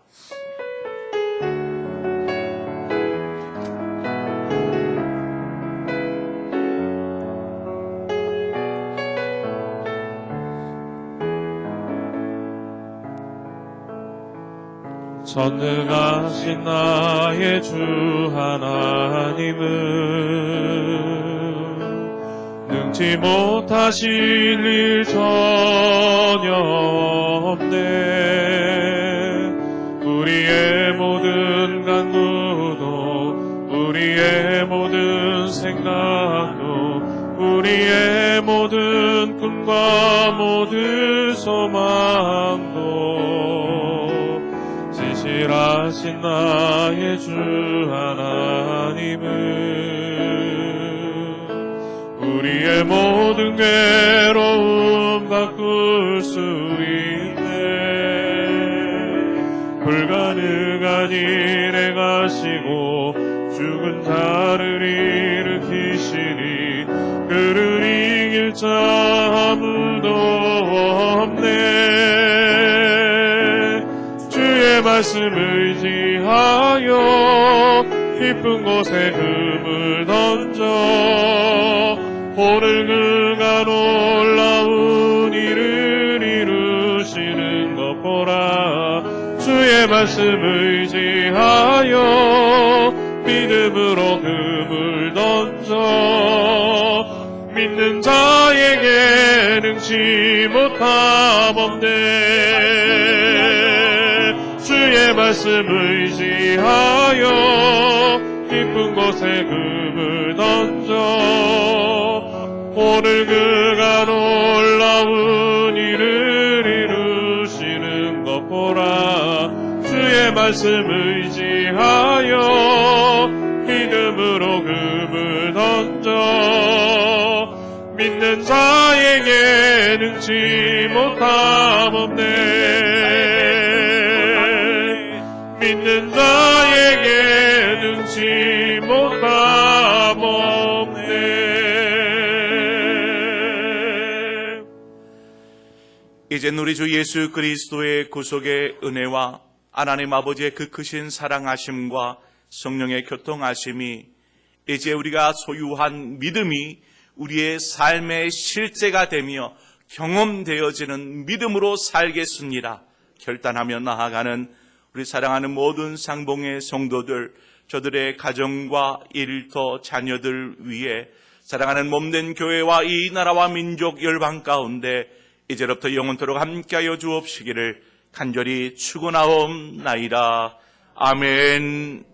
전능하신 나의 주 하나님은 능치 못하실 일 전혀 없네. 우리의 모든 간구도 우리의 모든 생각도 우리의 모든 꿈과 모든 소망도 진실하신 나의 주 하나님은 우리의 모든 괴로움 바꿀 수 있네. 불가능한 일 행하시고 죽은 자를 일으키시니 그를 이길 자 아무도 없네. 주의 말씀 의지하여 깊은 곳에 금을 던져 오늘 그가 놀라운 일을 이루시는 것 보라. 주의 말씀 의지하여 믿음으로 금을 던져 믿는 자에게 능치 못함 없네. 주의 말씀 의지하여 깊은 곳에 금을 던져 오늘 그가 놀라운 일을 이루시는 것 보라. 주의 말씀 의지하여 믿음으로 금을 던져 믿는 자에게 능치 못함 없네. 믿는 자에게 능치 못함 없네. 이젠 우리 주 예수 그리스도의 구속의 은혜와 하나님 아버지의 그 크신 사랑하심과 성령의 교통하심이 이제 우리가 소유한 믿음이 우리의 삶의 실제가 되며 경험되어지는 믿음으로 살겠습니다. 결단하며 나아가는 우리 사랑하는 모든 상봉의 성도들, 저들의 가정과 일터, 자녀들 위해 사랑하는 몸된 교회와 이 나라와 민족 열방 가운데 이제로부터 영원토록 함께하여 주옵시기를 간절히 축원하옵나이다. 아멘.